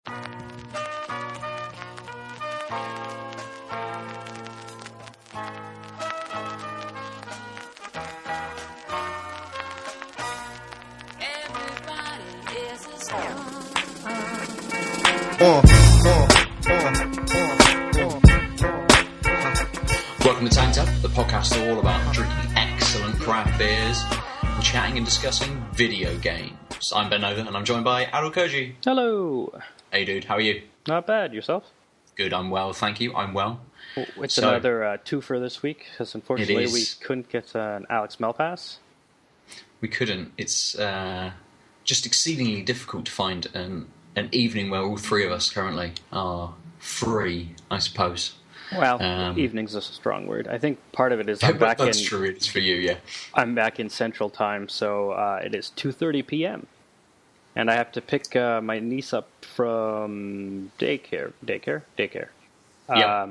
Welcome to Tanked Up, the podcast all about drinking excellent craft beers and chatting and discussing video games. I'm Ben Nova and I'm joined by Aadil Koji. Hello. Hey dude, how are you? Not bad. Yourself? Good, I'm well, thank you. I'm well. It's another twofer this week, because unfortunately we couldn't get an Alex Melpass. We couldn't. It's just exceedingly difficult to find an evening where all three of us currently are free, I suppose. Well, evening's a strong word. I think part of it is I'm back that's true, it's for you, yeah. I'm back in Central Time, so it is 2:30 p.m. And I have to pick my niece up from daycare. Yep.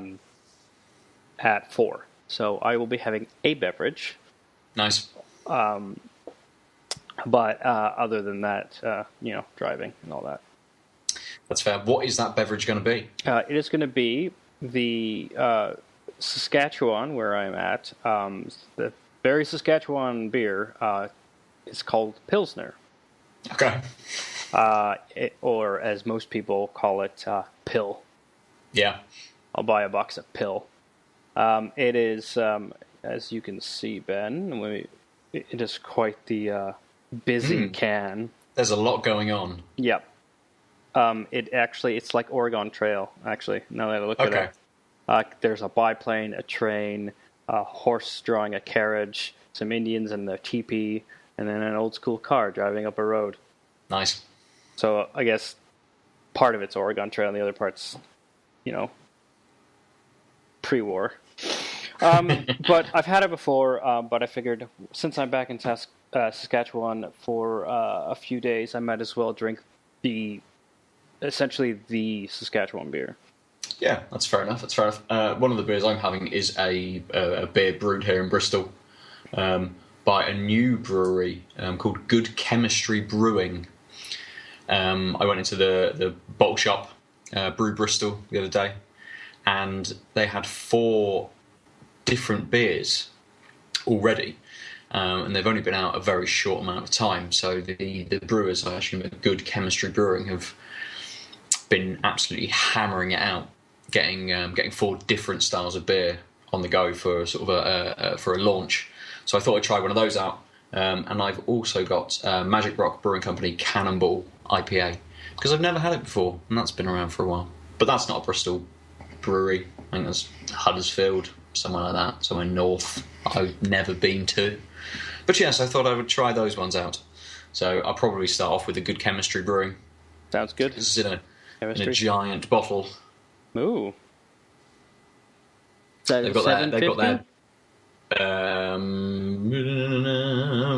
At 4. So I will be having a beverage. Nice. But other than that, driving and all that. That's fair. What is that beverage going to be? It is going to be the Saskatchewan, where I'm at. The very Saskatchewan beer is called Pilsner. Okay. Or as most people call it, Pill. Yeah. I'll buy a box of Pill. It is, as you can see, Ben, it is quite the busy can. There's a lot going on. Yep. It's like Oregon Trail, actually, now that I look at it. There's a biplane, a train, a horse drawing a carriage, some Indians in the teepee, and then an old school car driving up a road. Nice. So I guess part of it's Oregon Trail and the other part's, pre-war. But I've had it before, but I figured since I'm back in Saskatchewan for a few days, I might as well drink essentially the Saskatchewan beer. Yeah, that's fair enough. One of the beers I'm having is a beer brewed here in Bristol by a new brewery called Good Chemistry Brewing. I went into the bottle shop, Brew Bristol, the other day, and they had 4 different beers already. And they've only been out a very short amount of time. So the brewers, actually Good Chemistry Brewing, have been absolutely hammering it out, getting 4 different styles of beer on the go for sort of for a launch. So I thought I'd try one of those out. And I've also got Magic Rock Brewing Company Cannonball IPA, because I've never had it before, and that's been around for a while. But that's not a Bristol brewery. I think that's Huddersfield, somewhere like that, somewhere north I've never been to. But yes, I thought I would try those ones out. So I'll probably start off with the Good Chemistry Brewing. Sounds good. This is in a giant bottle. Ooh. They've got their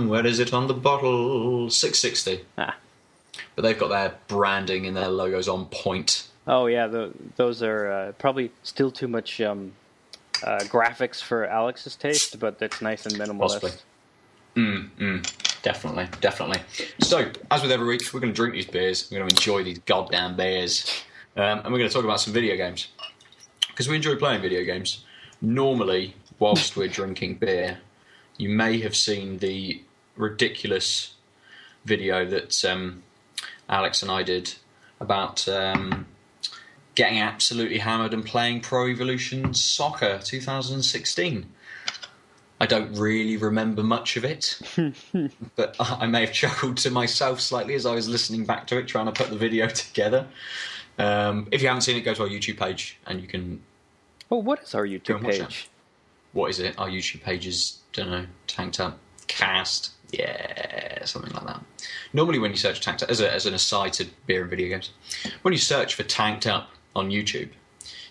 where is it on the bottle? 660. But they've got their branding and their logos on point. Oh yeah, those are probably still too much graphics for Alex's taste, but it's nice and minimalist. Possibly. Definitely. So, as with every week, we're going to drink these beers, we're going to enjoy these goddamn beers, and we're going to talk about some video games. Because we enjoy playing video games. Normally, whilst we're drinking beer, you may have seen the ridiculous video that Alex and I did about getting absolutely hammered and playing Pro Evolution Soccer 2016. I don't really remember much of it, but I may have chuckled to myself slightly as I was listening back to it, trying to put the video together. If you haven't seen it, go to our YouTube page and you can... Oh, what is our YouTube page? What is it? Our YouTube page is, don't know, Tanked Up Cast. Yeah, something like that. Normally when you search Tanked Up, as an aside to beer and video games, when you search for Tanked Up on YouTube,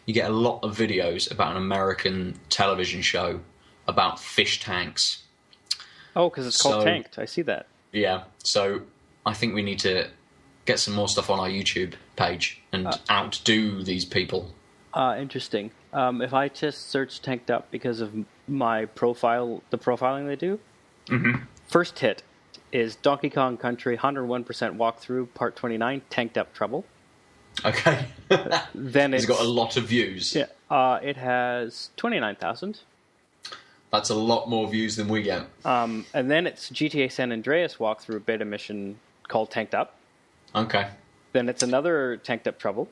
you get a lot of videos about an American television show about fish tanks. Oh, because it's called Tanked. I see that. Yeah, so I think we need to get some more stuff on our YouTube page and outdo these people. Interesting. If I just search Tanked Up because of my profile, the profiling they do, first hit is Donkey Kong Country 101% Walkthrough Part 29, Tanked Up Trouble. Okay. Then it's got a lot of views. Yeah, it has 29,000. That's a lot more views than we get. And then it's GTA San Andreas walkthrough beta mission called Tanked Up. Okay. Then it's another Tanked Up Trouble.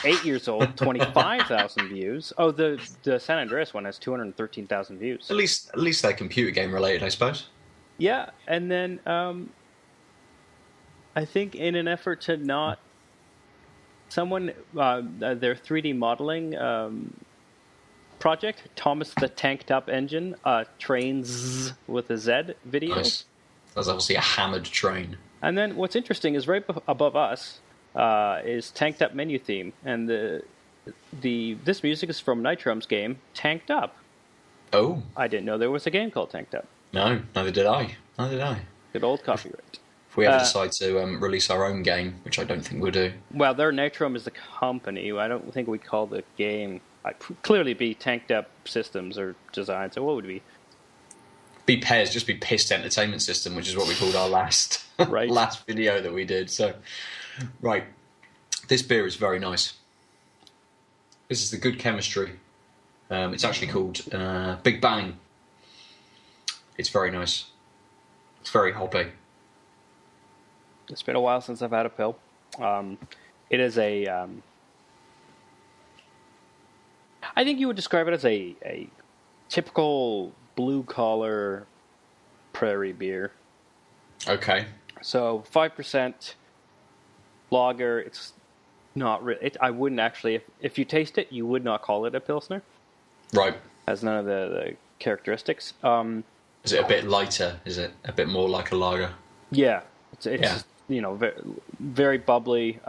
8 years old, 25,000 views. Oh, the San Andreas one has 213,000 views. At least they're computer game related, I suppose. Yeah, and then I think in an effort to not someone their 3D modeling project, Thomas the Tanked Up Engine, trains with a Z video. Nice. That's obviously a hammered train. And then what's interesting is right above us is Tanked Up menu theme, and this music is from Nitrum's game Tanked Up. Oh, I didn't know there was a game called Tanked Up. No, neither did I. Good old copyright. If we ever decide to release our own game, which I don't think we'll do. Well, Nitrum is the company. I don't think we call the game. Clearly be Tanked Up Systems or Design. So what would it be? Just be Pissed Entertainment System, which is what we called our last right. last video that we did. So, right, this beer is very nice. This is the Good Chemistry. It's actually called Big Bang. It's very nice. It's very hoppy. It's been a while since I've had a pill. It is a... I think you would describe it as a typical blue-collar prairie beer. Okay. So 5% lager. It's not... I wouldn't actually... If you taste it, you would not call it a Pilsner. Right. Has none of the characteristics. Is it a bit lighter? Is it a bit more like a lager? Yeah. It's very, very bubbly.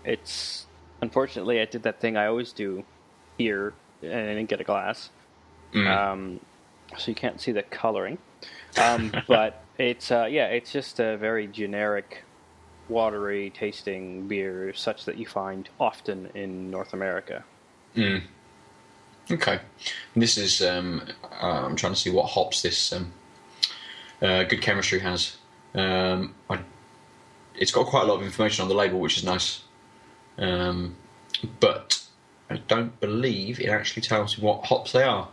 It's... Unfortunately, I did that thing I always do here, and I didn't get a glass. So you can't see the coloring. But it's it's just a very generic, watery tasting beer, such that you find often in North America. Okay. And this is I'm trying to see what hops this Good Chemistry has. It's got quite a lot of information on the label, which is nice. But I don't believe it actually tells you what hops they are.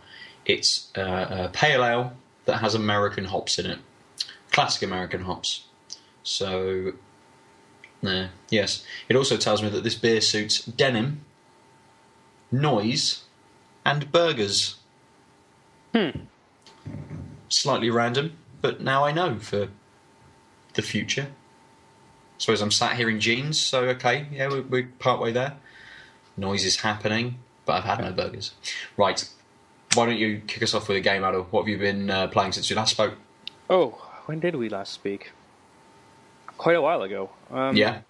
It's a pale ale that has American hops in it. Classic American hops. So, yes. It also tells me that this beer suits denim, noise, and burgers. Slightly random, but now I know for the future. I suppose I'm sat here in jeans, so okay, yeah, we're partway there. Noise is happening, but I've had no burgers. Right, why don't you kick us off with a game, Aadil? What have you been playing since we last spoke? Oh, when did we last speak? Quite a while ago. Yeah.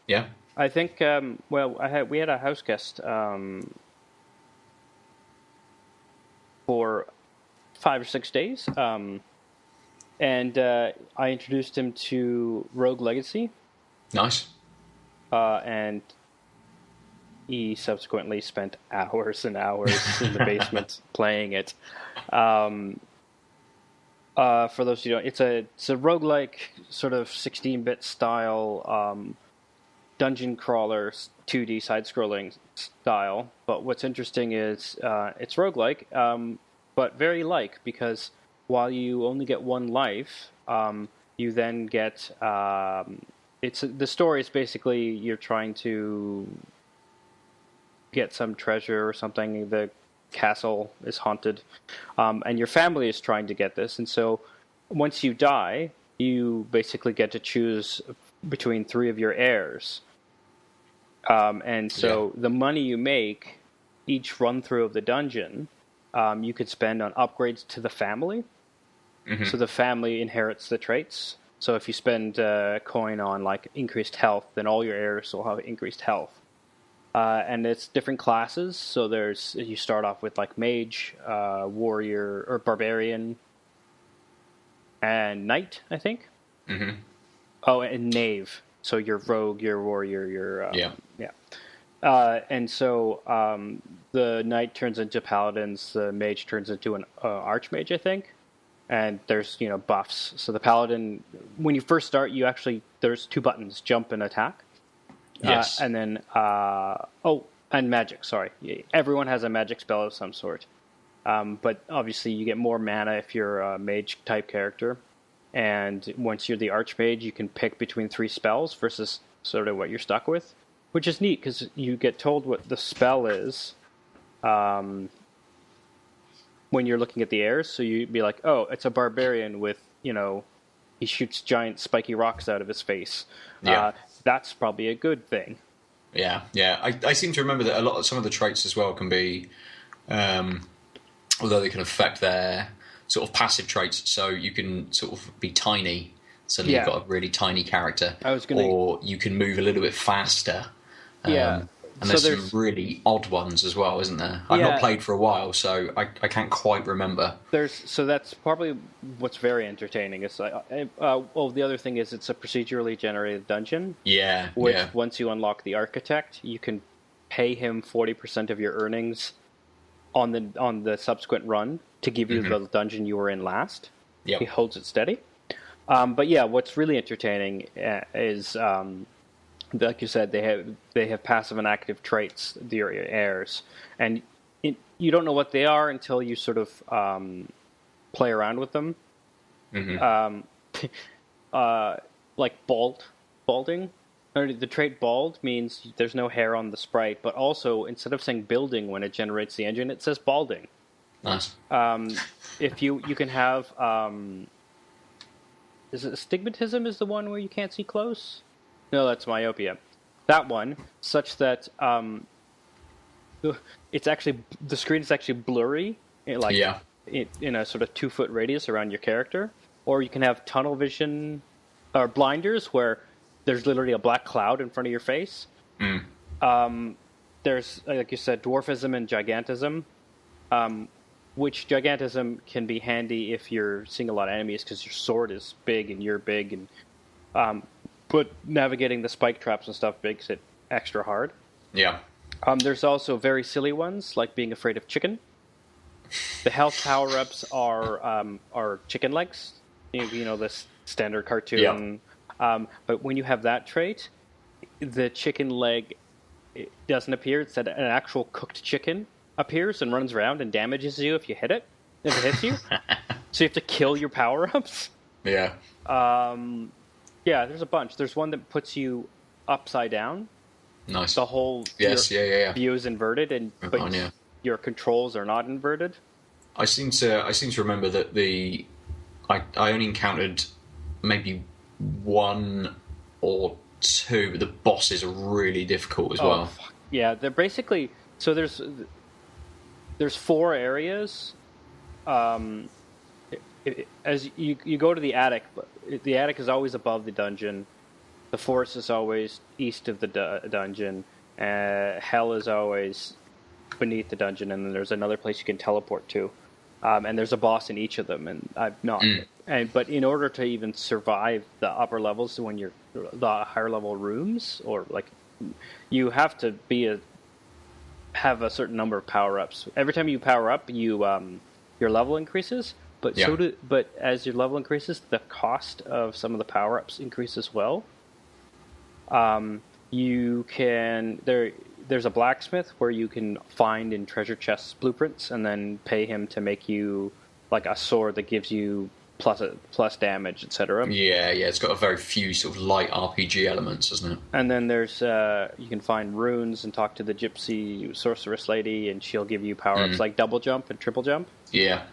I think, we had a house guest for 5 or 6 days, and I introduced him to Rogue Legacy. Nice. And he subsequently spent hours and hours in the basement playing it. For those who don't, it's a roguelike sort of 16-bit style dungeon crawler, 2D side-scrolling style. But what's interesting is it's roguelike, but very like, because while you only get one life, you then get... the story is basically you're trying to get some treasure or something. The castle is haunted, and your family is trying to get this. And so once you die, you basically get to choose between 3 of your heirs. And so the money you make each run through of the dungeon, you could spend on upgrades to the family. Mm-hmm. So the family inherits the traits. So if you spend a coin on like increased health, then all your heirs will have increased health. And it's different classes. So you start off with like mage, warrior, or barbarian, and knight, I think. Mm-hmm. Oh, and knave. So you're rogue, you're warrior, you're and so the knight turns into paladins, the mage turns into an archmage, I think. And there's, buffs. So the paladin, when you first start, there's 2 buttons, jump and attack. Yes. And then, and magic, sorry. Everyone has a magic spell of some sort. But obviously you get more mana if you're a mage-type character. And once you're the archmage, you can pick between 3 spells versus sort of what you're stuck with, which is neat because you get told what the spell is when you're looking at the heirs. So you'd be like, oh, it's a barbarian with, he shoots giant spiky rocks out of his face. Yeah. That's probably a good thing. Yeah. I seem to remember that some of the traits as well can be, although they can affect their sort of passive traits, so you can sort of be tiny, so you've got a really tiny character, or you can move a little bit faster. And there's some really odd ones as well, isn't there? I've not played for a while, so I can't quite remember. So that's probably what's very entertaining. It's like, the other thing is it's a procedurally generated dungeon. Yeah. Which once you unlock the architect, you can pay him 40% of your earnings on the subsequent run to give you the dungeon you were in last. Yep. He holds it steady. But yeah, what's really entertaining is, like you said, they have passive and active traits, the heirs, and you don't know what they are until you sort of play around with them. Like balding. The trait bald means there's no hair on the sprite, but also instead of saying building when it generates the engine, it says balding. Nice. If you can have, is it astigmatism is the one where you can't see close? No, that's myopia. That one, such that it's actually the screen is actually blurry, in a sort of 2-foot radius around your character, or you can have tunnel vision or blinders where there's literally a black cloud in front of your face. There's, like you said, dwarfism and gigantism, which gigantism can be handy if you're seeing a lot of enemies because your sword is big and you're big, and but navigating the spike traps and stuff makes it extra hard. Yeah. There's also very silly ones like being afraid of chicken. The health power-ups are chicken legs. This standard cartoon. Yeah. But when you have that trait, the chicken leg doesn't appear. It's that an actual cooked chicken appears and runs around and damages you if it hits you. So you have to kill your power-ups. Yeah. There's a bunch. There's one that puts you upside down. Nice. The whole view is inverted, but your controls are not inverted. I seem to remember that I only encountered maybe 1 or 2, but the bosses are really difficult as well. Fuck. Yeah, they're basically so there's 4 areas. As you go to the attic, the attic is always above the dungeon. The forest is always east of the dungeon. Hell is always beneath the dungeon, and then there's another place you can teleport to. And there's a boss in each of them, and I've not. But in order to even survive the upper levels, when you're the higher level rooms, or like, you have to have a certain number of power ups. Every time you power up, your level increases. But but as your level increases, the cost of some of the power ups increase as well. There's a blacksmith where you can find in treasure chests blueprints and then pay him to make you like a sword that gives you plus damage, etc. Yeah, it's got a very few sort of light RPG elements, doesn't it? And then there's you can find runes and talk to the gypsy sorceress lady, and she'll give you power ups like double jump and triple jump. Yeah.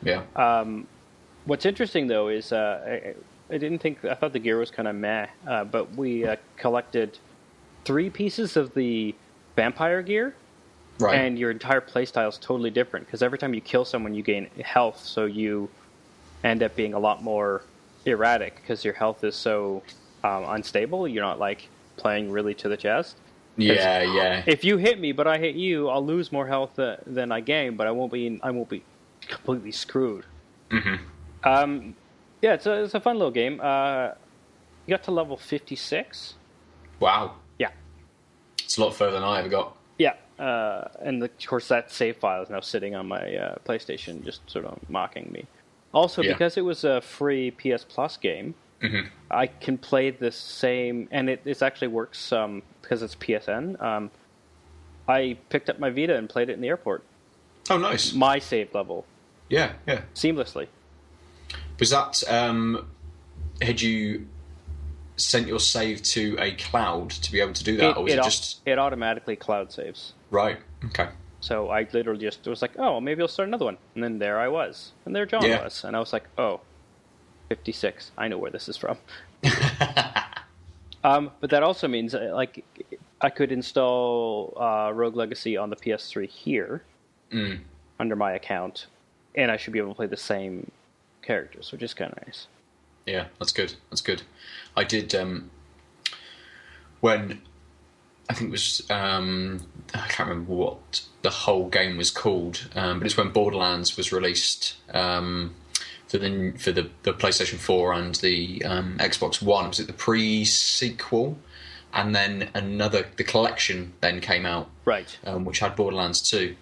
What's interesting though is I thought the gear was kind of meh, but we collected 3 pieces of the vampire gear, right? And your entire playstyle is totally different because every time you kill someone, you gain health, so you end up being a lot more erratic because your health is so unstable. You're not like playing really to the chest. Yeah. If you hit me, but I hit you, I'll lose more health than I gain, but I won't be completely screwed. It's a fun little game. You got to level 56. Wow. Yeah. It's a lot further than I ever got. Yeah. And of course that save file is now sitting on my PlayStation, just sort of mocking me. Also, because it was a free PS Plus game, I can play the same, and it actually works because it's PSN. I picked up my Vita and played it in the airport. Oh, nice. My save level. Yeah. Seamlessly. Was that, had you sent your save to a cloud to be able to do that, or was it just... It automatically cloud saves. Right, okay. So I literally just was like, oh, maybe I'll start another one. And then there I was. And there John was. And I was like, oh, 56. I know where this is from. But that also means, like, I could install Rogue Legacy on the PS3 here under my account, and I should be able to play the same characters, which is kind of nice. Yeah, that's good. I did, when, I think it was, I can't remember what the whole game was called, but it's when Borderlands was released for the PlayStation 4 and the Xbox One. Was it the pre-sequel? And then the collection then came out, right? Which had Borderlands 2.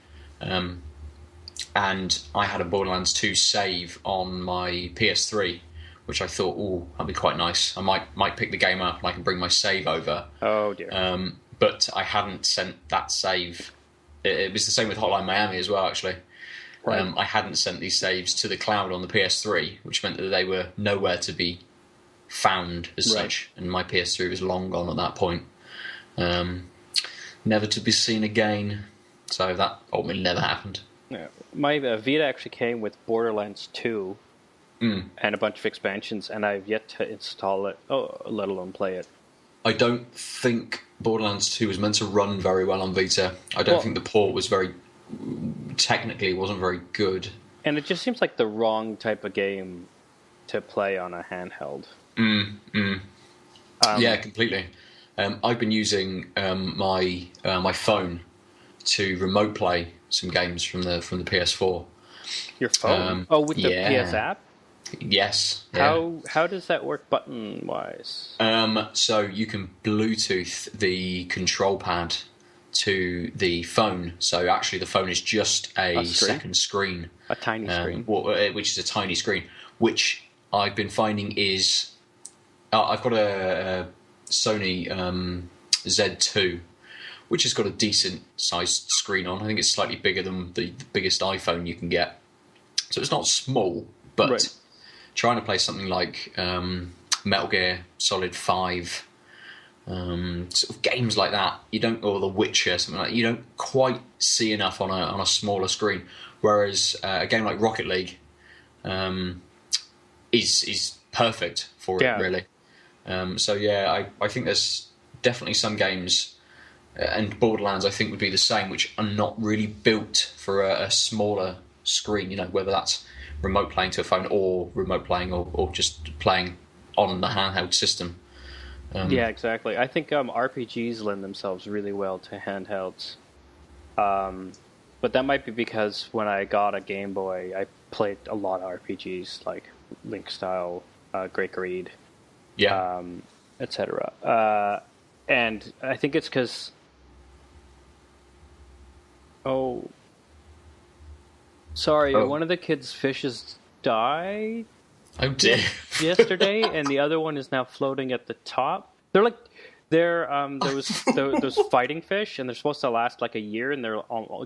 And I had a Borderlands 2 save on my PS3, which I thought, oh, that'd be quite nice. I might pick the game up and I can bring my save over. Oh dear. But I hadn't sent that save. It was the same with Hotline Miami as well, actually. Right. I hadn't sent these saves to the cloud on the PS3, which meant that they were nowhere to be found as such. And my PS3 was long gone at that point. Never to be seen again. So that ultimately never happened. Yeah. My Vita actually came with Borderlands 2 and a bunch of expansions, and I've yet to install it, let alone play it. I don't think Borderlands 2 was meant to run very well on Vita. I don't think the port was technically wasn't very good. And it just seems like the wrong type of game to play on a handheld. Yeah, completely. I've been using my phone to remote play some games from the PS4. Your phone? With the PS app? Yes. Yeah. How does that work button wise? So you can Bluetooth the control pad to the phone. So actually, the phone is just a second screen, a tiny screen, which is a tiny screen. Which I've been finding is, I've got a Sony Z2, which has got a decent sized screen on. I think it's slightly bigger than the biggest iPhone you can get. So it's not small, but trying to play something like Metal Gear Solid 5, sort of games like that, or The Witcher, something like that, you don't quite see enough on a smaller screen. Whereas a game like Rocket League is perfect for it, really. So yeah, I think there's definitely some games, and Borderlands I think would be the same, which are not really built for a smaller screen. Whether that's remote playing to a phone or remote playing or just playing on the handheld system. Yeah, exactly. I think RPGs lend themselves really well to handhelds. But that might be because when I got a Game Boy, I played a lot of RPGs like Link Style, Great Greed, etc. And I think it's because... Sorry, one of the kids' fishes died. Oh dear! Yesterday, and the other one is now floating at the top. There was those fighting fish, and they're supposed to last like a year, and they're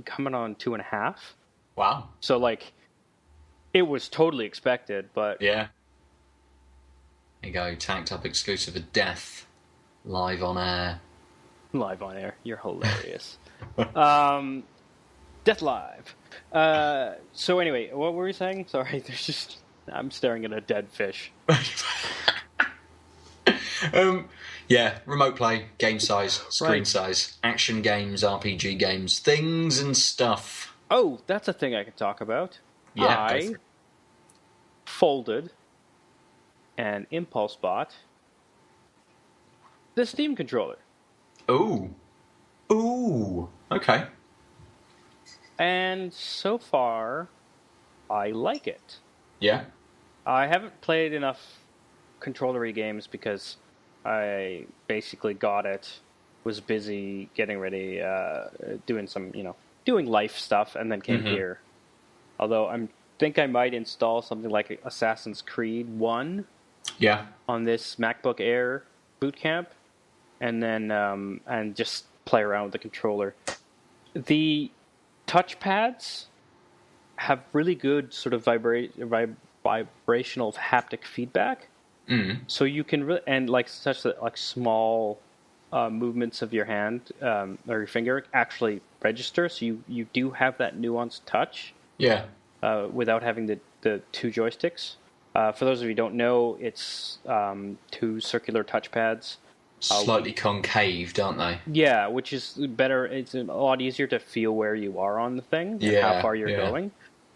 coming on 2.5. Wow! So it was totally expected, but yeah. There you go, Tanked Up exclusive of Death, live on air. Live on air, you're hilarious. Death Live. So anyway, what were we saying? Sorry, I'm staring at a dead fish. Yeah, remote play, game size, screen size, action games, RPG games, things and stuff. Oh, that's a thing I could talk about. Yeah, I folded and impulse bought the Steam controller. Ooh, okay. And so far, I like it. Yeah. I haven't played enough controller-y games because I basically got it, was busy getting ready, doing some, doing life stuff, and then came here. Although I think I might install something like Assassin's Creed 1 Yeah. on this MacBook Air boot camp, and then and just play around with the controller. The touchpads have really good sort of vibrational haptic feedback. So you can really, and like such that like small movements of your hand or your finger actually register. So you do have that nuanced touch. Yeah. Without having the two joysticks. For those of you who don't know, it's two circular touchpads. Slightly concaved, aren't they? Yeah, which is better. It's a lot easier to feel where you are on the thing and how far you're going.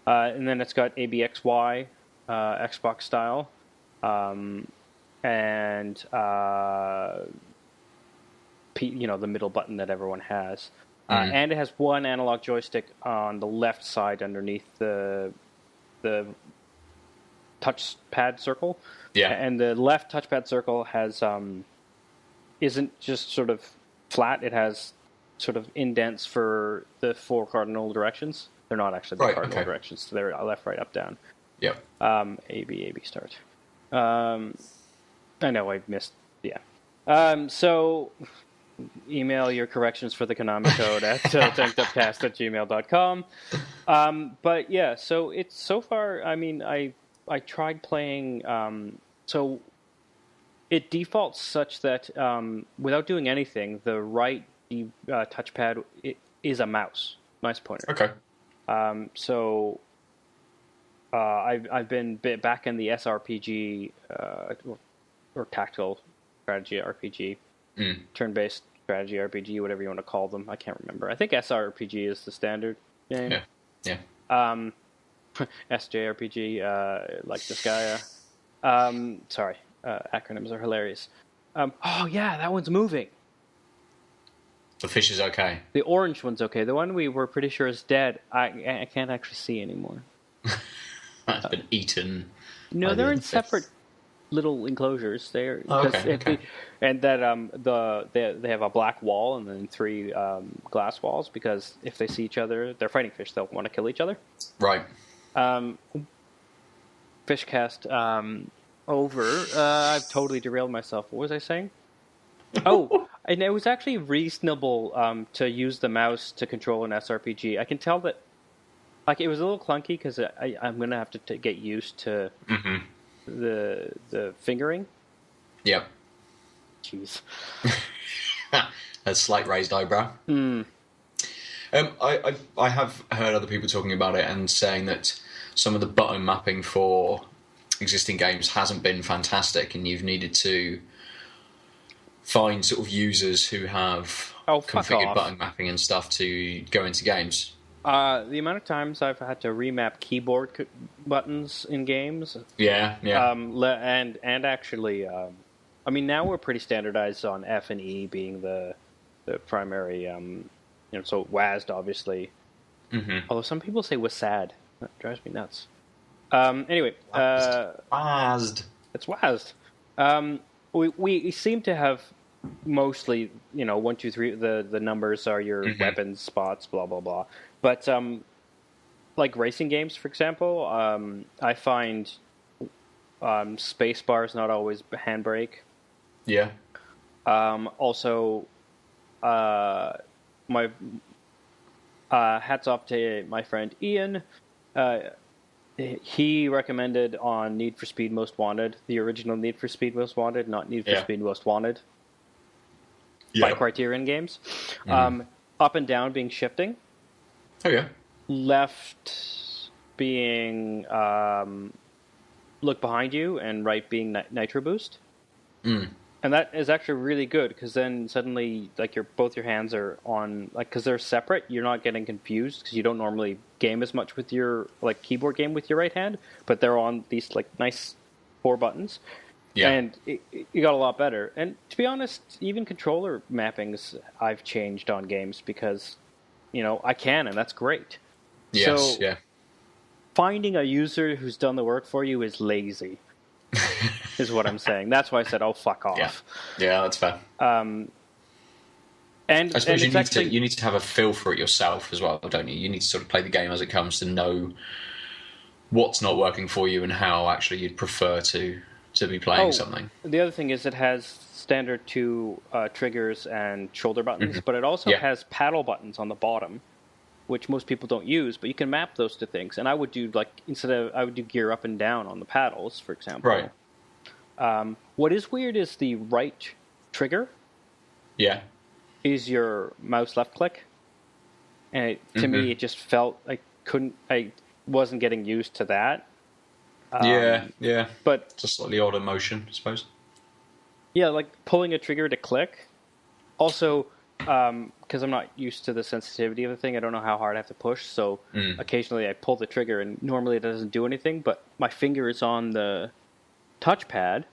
And then it's got ABXY, Xbox style, and the middle button that everyone has. And it has one analog joystick on the left side underneath the touchpad circle. Yeah. And the left touchpad circle has isn't just sort of flat. It has sort of indents for the 4 cardinal directions. They're not actually the cardinal directions. So they're left, right, up, down. Yep. A, B, start. I know I missed. Yeah. So email your corrections for the Konami code at tankedupcast@gmail.com. But yeah, so it's so far. I mean, I tried playing. So it defaults such that without doing anything, the right touchpad is a mouse pointer. Okay. So I've been back in the SRPG or tactical strategy RPG, turn-based strategy RPG, whatever you want to call them. I can't remember. I think SRPG is the standard name. Yeah. SJRPG, like Disgaea. Sorry, acronyms are hilarious. Oh yeah, that one's moving. The fish is okay. The orange one's okay. The one we were pretty sure is dead, I can't actually see anymore. That's been eaten. No, they're in separate little enclosures. They're okay. And that they have a black wall and then 3 glass walls, because if they see each other, they're fighting fish. They'll want to kill each other. Right. Fishcast over. I've totally derailed myself. What was I saying? Oh, and it was actually reasonable to use the mouse to control an SRPG. I can tell that, like, it was a little clunky because I'm going to have to get used to the fingering. Yep. Jeez. A slight raised eyebrow. I have heard other people talking about it and saying that some of the button mapping for existing games hasn't been fantastic, and you've needed to find sort of users who have configured button mapping and stuff to go into games. The amount of times I've had to remap keyboard buttons in games. Yeah. And actually, I mean, now we're pretty standardized on F and E being the primary. So WASD obviously. Although some people say WASD. That drives me nuts. Anyway, WASD. It's WASD. We seem to have mostly, 1, 2, 3. The numbers are your weapons, spots, blah blah blah. But like racing games, for example, I find spacebar is not always handbrake. Yeah. Also, my hats off to my friend Ian. He recommended on Need for Speed Most Wanted, the original Need for Speed Most Wanted, not Need for Speed Most Wanted, by Criterion Games. Up and down being shifting. Oh, yeah. Left being look behind you, and right being nitro boost. And that is actually really good, because then suddenly, like, both your hands are on, like, because they're separate, you're not getting confused, because you don't normally game as much with your, like, keyboard game with your right hand, but they're on these, like, nice 4 buttons. Yeah. And you got a lot better. And to be honest, even controller mappings I've changed on games, because, I can, and that's great. Yes, so, finding a user who's done the work for you is lazy. Is what I'm saying. That's why I said, "Oh, fuck off." Yeah, that's fair. And I suppose you need to have a feel for it yourself as well, don't you? You need to sort of play the game as it comes to know what's not working for you and how actually you'd prefer to to be playing something. The other thing is it has standard 2 triggers and shoulder buttons, but it also has paddle buttons on the bottom, which most people don't use, but you can map those to things. And I would do, I would do gear up and down on the paddles, for example. Right. What is weird is the right trigger is your mouse left click. And to me, it just felt I wasn't getting used to that. But it's a slightly odder motion, I suppose. Yeah, like pulling a trigger to click. Also, because I'm not used to the sensitivity of the thing, I don't know how hard I have to push. So occasionally I pull the trigger, and normally it doesn't do anything. But my finger is on the touchpad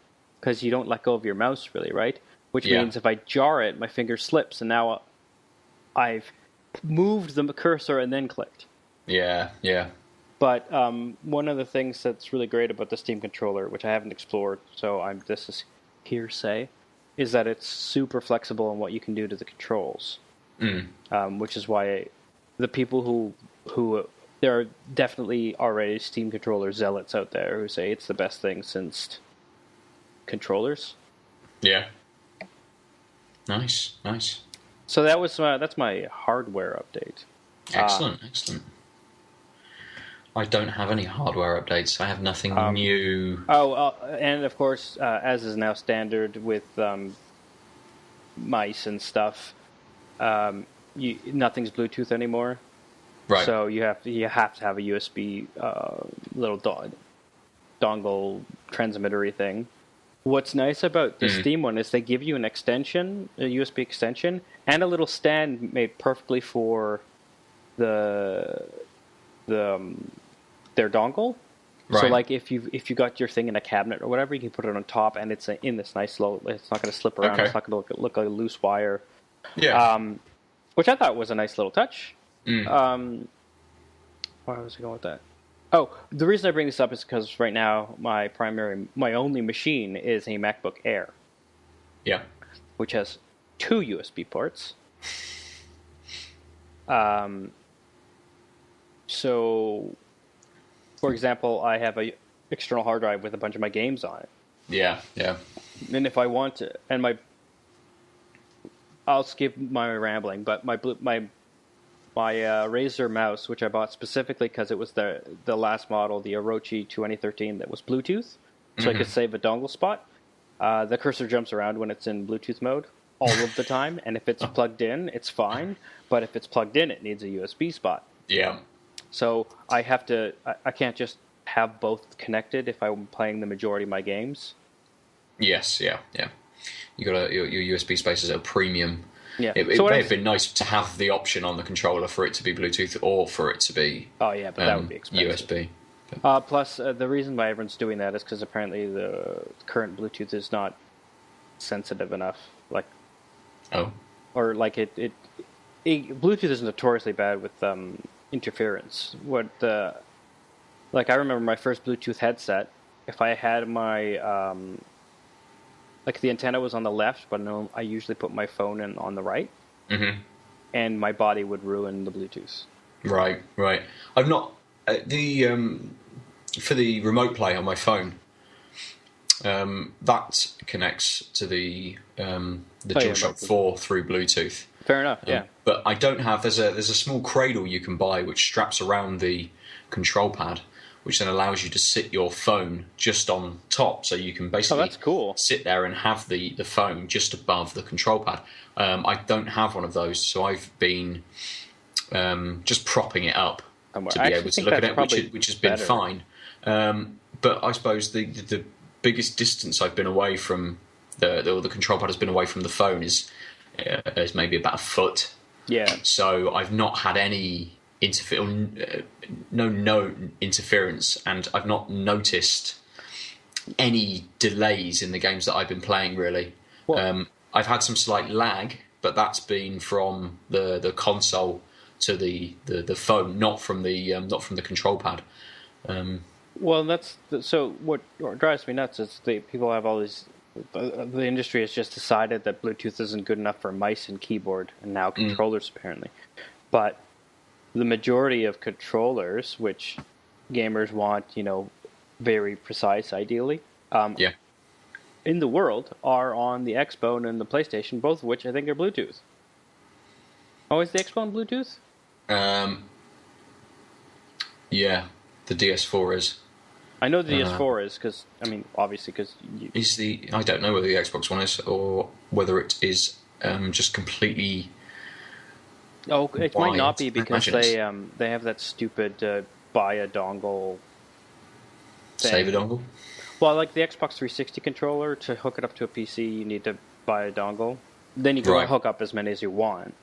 because you don't let go of your mouse, really, right? Which means if I jar it, my finger slips, and now I've moved the cursor and then clicked. Yeah. But one of the things that's really great about the Steam controller, which I haven't explored, so this is hearsay, is that it's super flexible in what you can do to the controls. Which is why the people who there are definitely already Steam controller zealots out there who say it's the best thing since controllers. Yeah. Nice. So that's my hardware update. Excellent. I don't have any hardware updates. I have nothing new. And of course, as is now standard with mice and stuff, nothing's Bluetooth anymore. Right. So you have to have a USB little dongle transmittery thing. What's nice about the Steam one is they give you an extension, a USB extension, and a little stand made perfectly for their dongle. Right. So like if you got your thing in a cabinet or whatever, you can put it on top, and it's in this nice low. It's not going to slip around. Okay. It's not going to look like a loose wire. Yeah. Which I thought was a nice little touch. Where was I going with that? Oh, the reason I bring this up is because right now my only machine is a MacBook Air. Yeah. Which has 2 USB ports. So, for example, I have a external hard drive with a bunch of my games on it. Yeah. And if I want to, I'll skip my rambling, but my Razer mouse, which I bought specifically because it was the last model, the Orochi 2013, that was Bluetooth, so I could save a dongle spot. The cursor jumps around when it's in Bluetooth mode all of the time, and if it's plugged in, it's fine. But if it's plugged in, it needs a USB spot. Yeah. So I can't just have both connected if I'm playing the majority of my games. Yes, yeah. You got your USB space is at a premium. Yeah. It may have been nice to have the option on the controller for it to be Bluetooth or for it to be but that would be expensive. USB. Plus, the reason why everyone's doing that is because apparently the current Bluetooth is not sensitive enough. Bluetooth is notoriously bad with interference. I remember my first Bluetooth headset. If I had my the antenna was on the left, but no, I usually put my phone in on the right, and my body would ruin the Bluetooth. Right. I've not for the remote play on my phone. That connects to the DualShock 4 through Bluetooth. Fair enough. Yeah. But I don't have. There's a small cradle you can buy which straps around the control pad, which then allows you to sit your phone just on top, so you can basically that's cool. Sit there and have the phone just above the control pad. I don't have one of those, so I've been just propping it up to be able to look at it, which has been fine. But I suppose the biggest distance I've been away from the control pad has been away from the phone is maybe about a foot. Yeah. So I've not had any no interference, and I've not noticed any delays in the games that I've been playing, really. I've had some slight lag, but that's been from the console to the phone, not from the control pad. So what drives me nuts is people have all these. The industry has just decided that Bluetooth isn't good enough for mice and keyboard, and now controllers apparently. But the majority of controllers, which gamers want, very precise, ideally, in the world are on the Xbox and the PlayStation, both of which I think are Bluetooth. Oh, is the Xbox Bluetooth? Yeah, the DS4 is. I know the DS4 is, because, I mean, obviously, because... I don't know whether the Xbox One is, or whether it is just completely... Oh, it might not be, because they have that stupid buy a dongle thing. Save a dongle? Well, like the Xbox 360 controller, to hook it up to a PC, you need to buy a dongle. Then you can hook up as many as you want.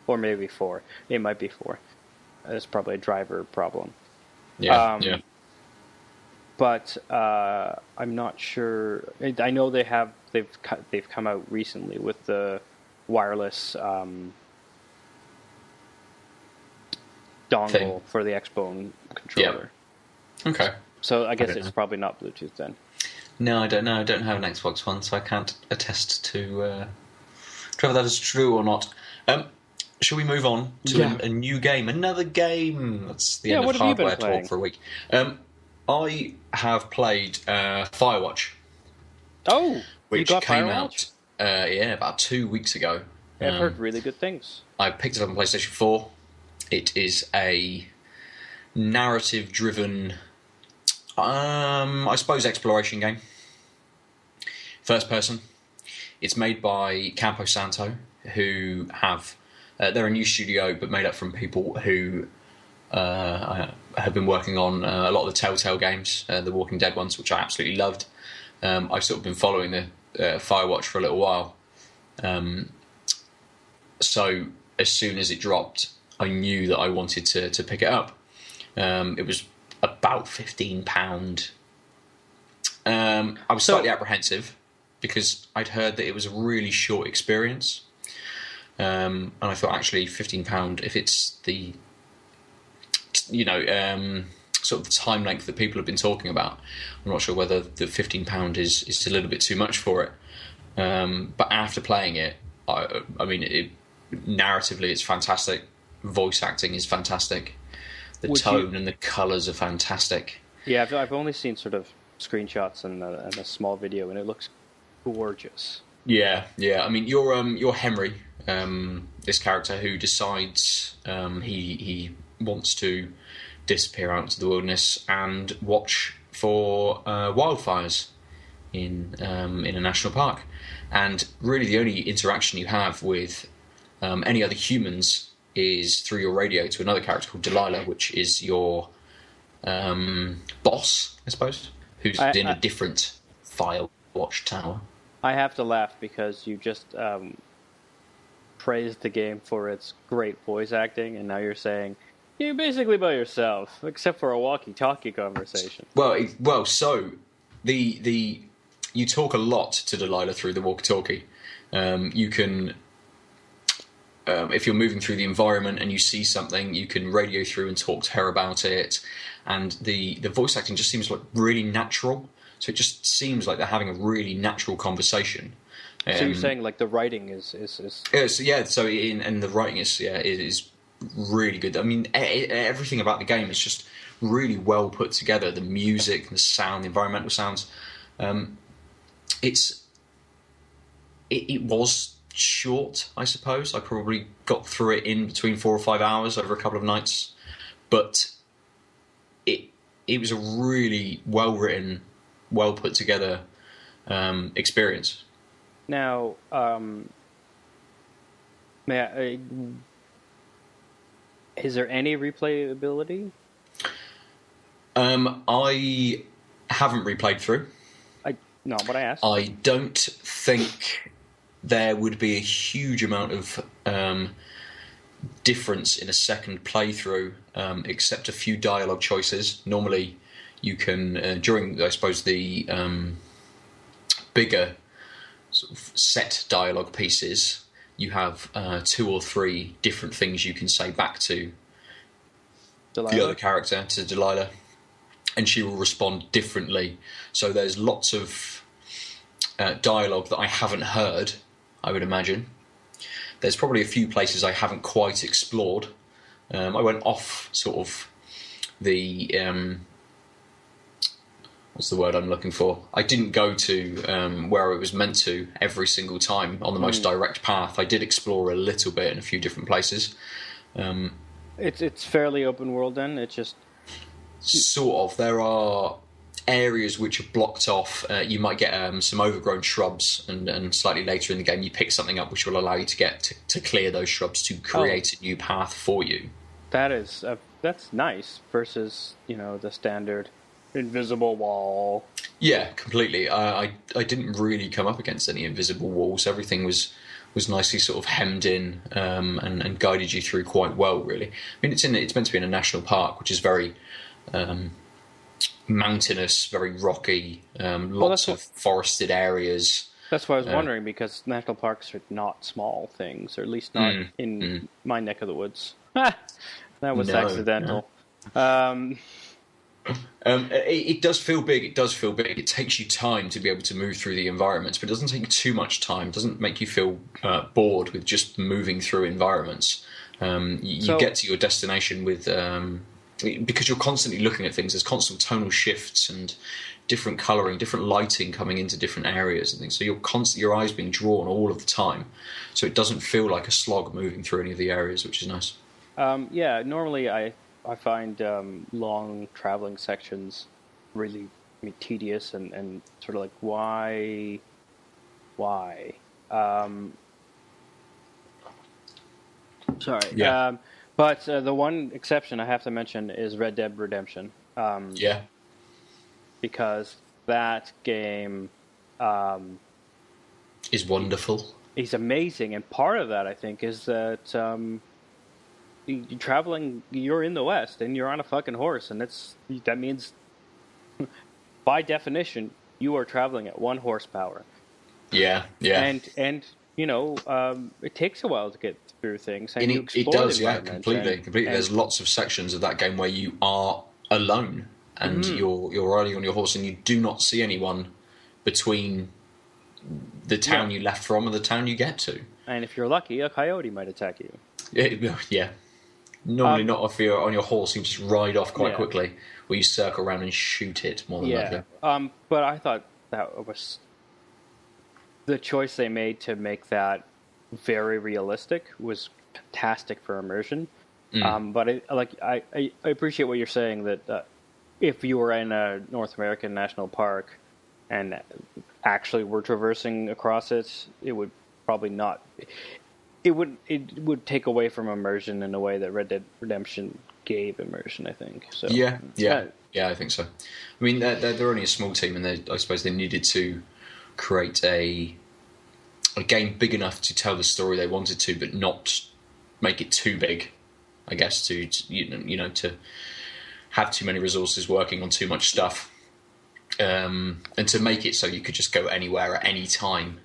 Or maybe 4. It might be 4. It's probably a driver problem. Yeah, But I'm not sure. I know they've come out recently with the wireless dongle for the Xbox controller. Yeah. Okay. So I guess it's probably not Bluetooth then. No, I don't know. I don't have an Xbox One, so I can't attest to whether that is true or not. Shall we move on to a new game? Another game. That's the end of hardware talk for a week. I have played Firewatch. Oh, which you got came Firewatch? out about 2 weeks ago. I've heard really good things. I picked it up on PlayStation 4. It is a narrative-driven, I suppose, exploration game. First person. It's made by Campo Santo, who have... they're a new studio, but made up from people who have been working on a lot of the Telltale games, the Walking Dead ones, which I absolutely loved. I've sort of been following the Firewatch for a little while. So as soon as it dropped, I knew that I wanted to pick it up. It was about £15. I was slightly apprehensive because I'd heard that it was a really short experience. And I thought, actually, £15, if it's the, sort of the time length that people have been talking about, I'm not sure whether the £15 is a little bit too much for it. But after playing it, I mean, narratively, it's fantastic. Voice acting is fantastic. The tone and the colours are fantastic. Yeah, I've only seen sort of screenshots and a small video, and it looks gorgeous. Yeah. I mean, you're Henry, this character who decides he wants to disappear out into the wilderness and watch for wildfires in a national park. And really, the only interaction you have with any other humans is through your radio to another character called Delilah, which is your boss, I suppose, who's in a different Firewatch tower. I have to laugh because you just praised the game for its great voice acting, and now you're saying you're basically by yourself, except for a walkie-talkie conversation. Well, so you talk a lot to Delilah through the walkie-talkie. You can, if you're moving through the environment and you see something, you can radio through and talk to her about it. And the voice acting just seems like really natural. So it just seems like they're having a really natural conversation. So you're saying like the writing is... Yeah, so and the writing is really good. I mean, everything about the game is just really well put together. The music, the sound, the environmental sounds. It was short, I suppose. I probably got through it in between 4 or 5 hours over a couple of nights. But it was a really well-written, well put together experience. Now, is there any replayability? I haven't replayed through. No, but I asked. I don't think there would be a huge amount of difference in a second playthrough, except a few dialogue choices. Normally, you can, during, I suppose, the bigger sort of set dialogue pieces, you have 2 or 3 different things you can say back to Delilah. The other character, to Delilah, and she will respond differently. So there's lots of dialogue that I haven't heard, I would imagine. There's probably a few places I haven't quite explored. I went off sort of the What's the word I'm looking for? I didn't go to where it was meant to every single time on the most direct path. I did explore a little bit in a few different places. It's fairly open world then. It's just sort of. There are areas which are blocked off. You might get some overgrown shrubs, and slightly later in the game you pick something up which will allow you to get to clear those shrubs to create a new path for you. That's nice versus the standard invisible wall. Yeah, completely. I didn't really come up against any invisible walls. Everything was nicely sort of hemmed in and guided you through quite well, really. I mean, it's meant to be in a national park, which is very mountainous, very rocky, lots of forested areas. That's why I was wondering, because national parks are not small things, or at least not in my neck of the woods. That was accidental. No. It does feel big. It does feel big. It takes you time to be able to move through the environments, but it doesn't take too much time. It doesn't make you feel bored with just moving through environments. You get to your destination with because you're constantly looking at things. There's constant tonal shifts and different colouring, different lighting coming into different areas and things. So your eyes being drawn all of the time. So it doesn't feel like a slog moving through any of the areas, which is nice. Normally I find long traveling sections really tedious and sort of like, why? Sorry. Yeah. But the one exception I have to mention is Red Dead Redemption. Because that game is wonderful. Is amazing, and part of that, I think, is that you're traveling. You're in the West, and you're on a fucking horse, and that means, by definition, you are traveling at 1 horsepower. Yeah. And it takes a while to get through things, and you it does, completely. There's lots of sections of that game where you are alone, and you're riding on your horse, and you do not see anyone between the town you left from and the town you get to. And if you're lucky, a coyote might attack you. Yeah. Normally not if you're on your horse, you just ride off quite quickly, or you circle around and shoot it more than likely. But I thought that was the choice they made to make that very realistic was fantastic for immersion. But I appreciate what you're saying, that if you were in a North American national park and actually were traversing across it, it would probably not. It would take away from immersion in a way that Red Dead Redemption gave immersion, I think. So yeah, I think so. I mean, they're only a small team, and I suppose they needed to create a game big enough to tell the story they wanted to, but not make it too big. I guess to have too many resources working on too much stuff, and to make it so you could just go anywhere at any time.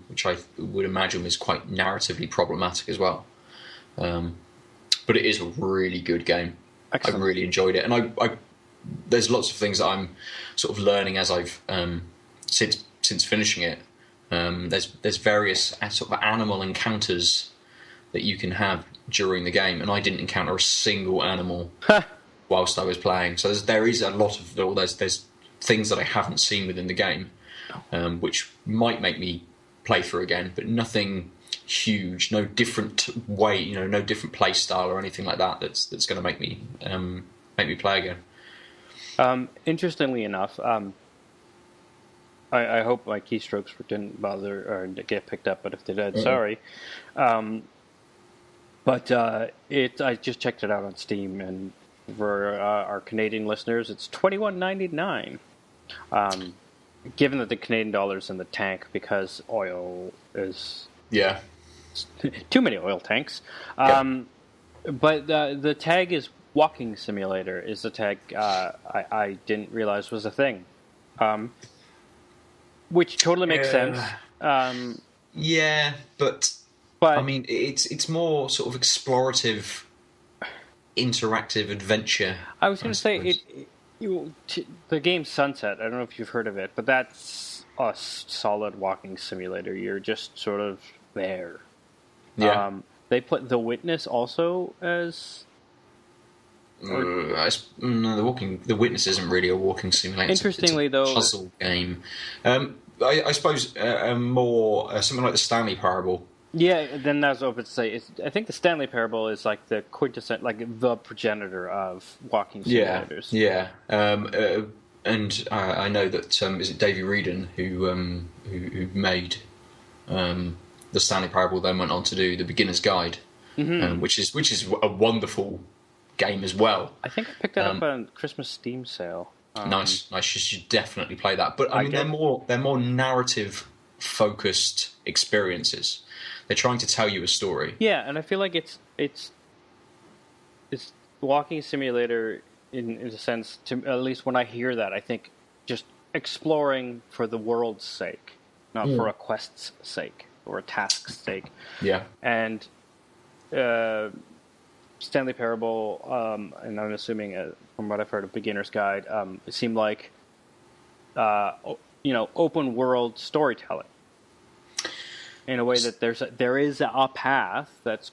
Which I would imagine is quite narratively problematic as well. But it is a really good game. Excellent. I really enjoyed it, and I there's lots of things that I'm sort of learning as I've since finishing it. There's various sort of animal encounters that you can have during the game, and I didn't encounter a single animal whilst I was playing. So there is a lot of there's things that I haven't seen within the game. Which might make me play through again, but nothing huge, no different way, no different play style or anything like that. That's going to make me play again. Interestingly enough, I hope my keystrokes didn't bother or get picked up, but if they did, sorry. But I just checked it out on Steam, and for our Canadian listeners, it's $21.99. Given that the Canadian dollar's in the tank because oil is too many oil tanks, but the tag is walking simulator is the tag I didn't realize was a thing, which totally makes sense. But I mean it's more sort of explorative, interactive adventure. I was going to say the game Sunset, I don't know if you've heard of it, but that's a solid walking simulator. You're just sort of there. Yeah. They put The Witness also as No, the Witness isn't really a walking simulator. Interestingly, it's a puzzle game. I suppose more something like the Stanley Parable. Yeah, then that's what I would say. I think the Stanley Parable is like the quintessential, like the progenitor of walking simulators. Yeah. And I know that is it Davey Reedon who made the Stanley Parable, then went on to do the Beginner's Guide, which is a wonderful game as well. I think I picked that up on Christmas Steam sale. Nice. You should definitely play that. But I mean, they're more narrative focused experiences. They're trying to tell you a story. Yeah, and I feel like it's walking simulator in a sense. To at least when I hear that, I think just exploring for the world's sake, not for a quest's sake or a task's sake. Yeah, and Stanley Parable, and I'm assuming from what I've heard of Beginner's Guide, it seemed like open world storytelling in a way that there is a path that's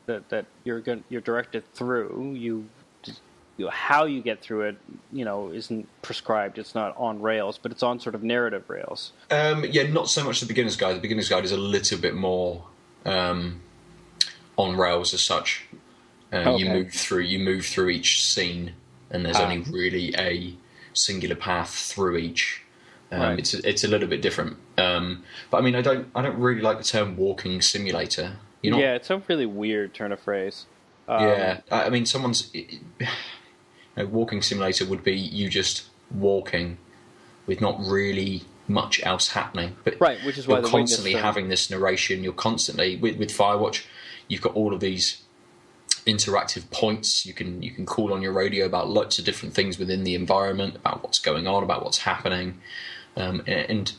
that you're directed through. How you get through it, isn't prescribed. It's not on rails, but it's on sort of narrative rails. Not so much the Beginner's Guide. The Beginner's Guide is a little bit more on rails as such. Okay. You move through each scene, and there's only really a singular path through each. Right. It's a little bit different. But I mean, I don't really like the term walking simulator. Yeah, it's a really weird turn of phrase. I mean, a walking simulator would be you just walking with not really much else happening. But right, which is why you're constantly having this narration. You're constantly with Firewatch. You've got all of these interactive points. You can call on your radio about lots of different things within the environment, about what's going on, about what's happening, and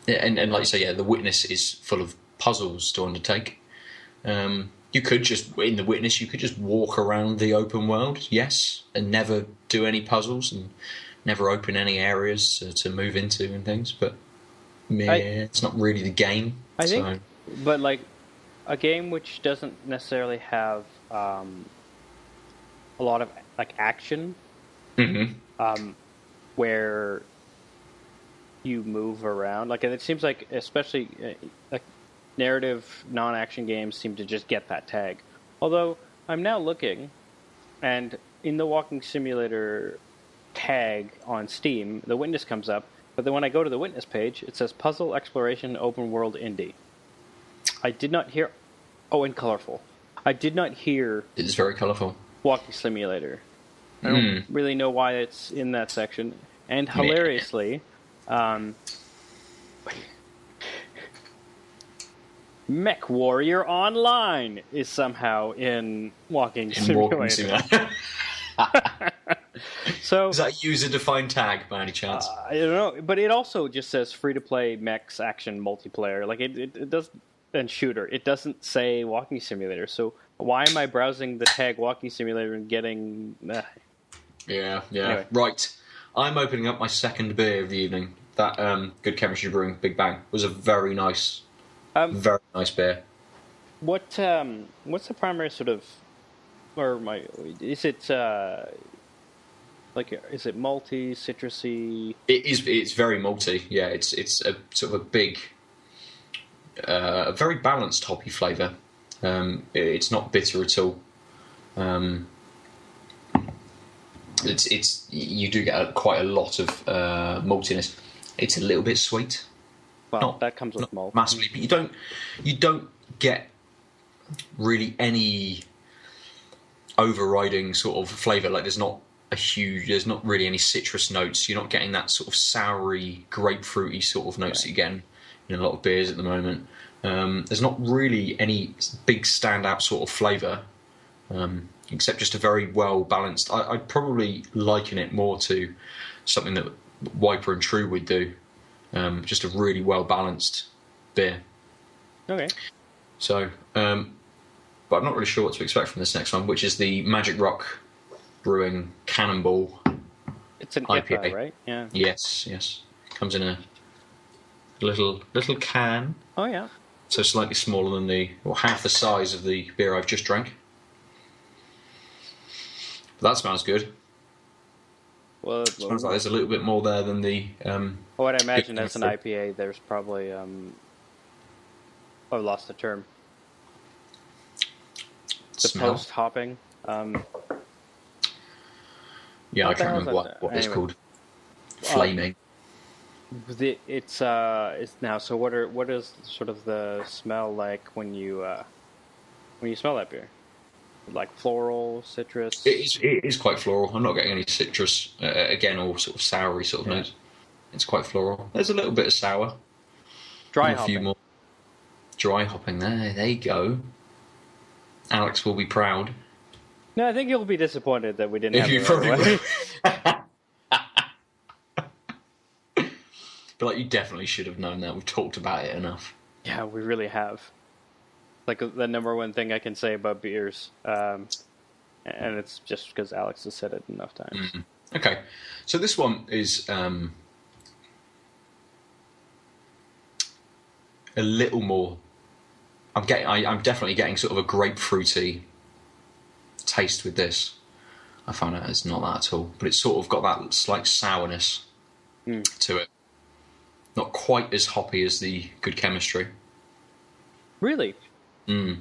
like you say, the Witness is full of puzzles to undertake. You could just in the Witness, you could just walk around the open world, yes, and never do any puzzles and never open any areas to move into and things. But it's not really the game. I think, but like a game which doesn't necessarily have a lot of like action, where you move around. Like it seems like, especially like narrative non-action games seem to just get that tag. Although I'm now looking, and in the walking simulator tag on Steam, the Witness comes up. But then when I go to the Witness page, it says puzzle exploration open world indie. I did not hear. Oh, and colorful. I did not hear. It is very colorful. Walking simulator. I don't really know why it's in that section. And hilariously, Mech Warrior Online is somehow in Walking Simulator. So is that a user-defined tag by any chance? I don't know, but it also just says free-to-play mechs action multiplayer. Like it does, and shooter. It doesn't say Walking Simulator. So why am I browsing the tag Walking Simulator and getting? Yeah. Anyway. Right. I'm opening up my second beer of the evening. That Good Chemistry Brewing Big Bang was a very nice beer. What's the primary sort of, is it is it malty, citrusy? It's very malty. Yeah, it's a sort of a big, a very balanced hoppy flavour. It's not bitter at all. You do get quite a lot of maltiness. It's a little bit sweet. Well, that comes with malt. Massively, but you don't get really any overriding sort of flavour. Like there's not really any citrus notes. You're not getting that sort of soury, grapefruity sort of notes that you get in a lot of beers at the moment. There's not really any big standout sort of flavour, except just a very well balanced. I'd probably liken it more to something that Wiper and True would do. Just a really well balanced beer. Okay. So, but I'm not really sure what to expect from this next one, which is the Magic Rock Brewing Cannonball. It's an IPA, right? Yeah. Yes. Comes in a little can. Oh yeah. So slightly smaller than half the size of the beer I've just drank. That smells good. Well, Smells like there's a little bit more there than the. what I imagine as an IPA, there's probably I've lost the term. The post hopping. Yeah, I can't remember what it's called. Flaming. It's now. So what is sort of the smell like when you smell that beer? Like floral, citrus. It is quite floral. I'm not getting any citrus again, or sort of soury sort of notes. It's quite floral. There's a little bit of sour. Dry hopping. A few more. Dry hopping. There you go. Alex will be proud. No, I think you'll be disappointed that we didn't have it probably right But like, you definitely should have known that. We've talked about it enough. Yeah, we really have. Like the number one thing I can say about beers, and it's just because Alex has said it enough times. Okay, so this one is a little more. I'm definitely getting sort of a grapefruity taste with this. I found out it's not that at all, but it's sort of got that slight sourness to it. Not quite as hoppy as the Good Chemistry. Really? The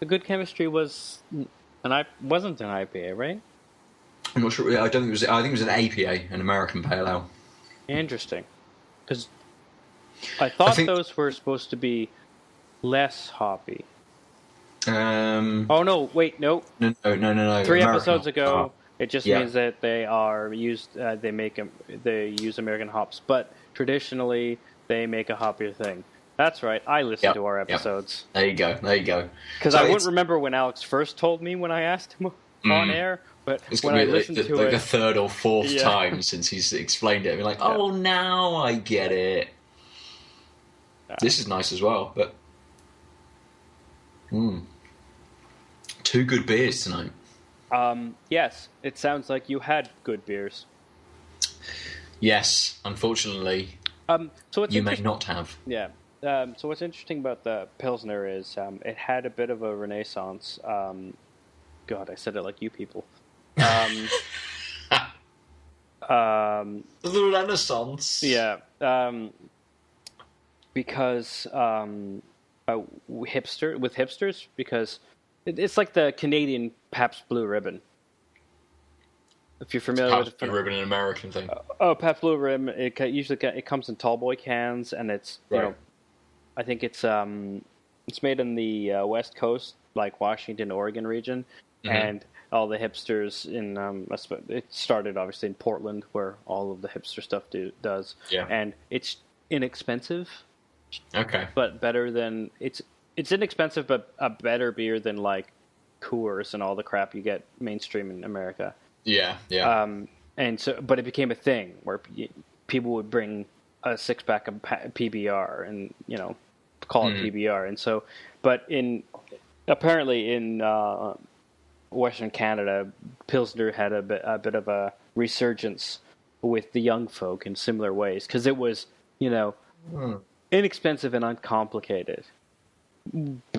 Good Chemistry wasn't an IPA, right? I'm not sure. I don't think it was. I think it was an APA, an American Pale Ale. Interesting, because I thought those were supposed to be less hoppy. Oh no! Wait, no. No. 3 American episodes ago, it just means that they are used. They use American hops, but traditionally they make a hoppier thing. That's right. I listened to our episodes. There you go. Because I wouldn't remember when Alex first told me when I asked him on air, but it's when I listened to it, the third or fourth time since he's explained it, I'd be like, oh, now I get it. This is nice as well, but 2 good beers tonight. Yes, it sounds like you had good beers. Yes, unfortunately, so you may not have. Yeah. So what's interesting about the Pilsner is it had a bit of a renaissance. God, I said it like you people. The Renaissance. Yeah. Because hipsters, because it's like the Canadian Pabst Blue Ribbon. If you're familiar with Pabst Blue Ribbon, an American thing. Pabst Blue Ribbon. It comes in tallboy cans, and it's I think it's made in the West Coast, like Washington, Oregon region, and all the hipsters in it started obviously in Portland, where all of the hipster stuff does. Yeah. And it's inexpensive. Okay. But better than it's inexpensive, but a better beer than like Coors and all the crap you get mainstream in America. Yeah. And so, but it became a thing where people would bring a 6-pack of PBR and call it PBR, and so, but apparently in Western Canada, Pilsner had a bit of a resurgence with the young folk in similar ways, because it was inexpensive and uncomplicated.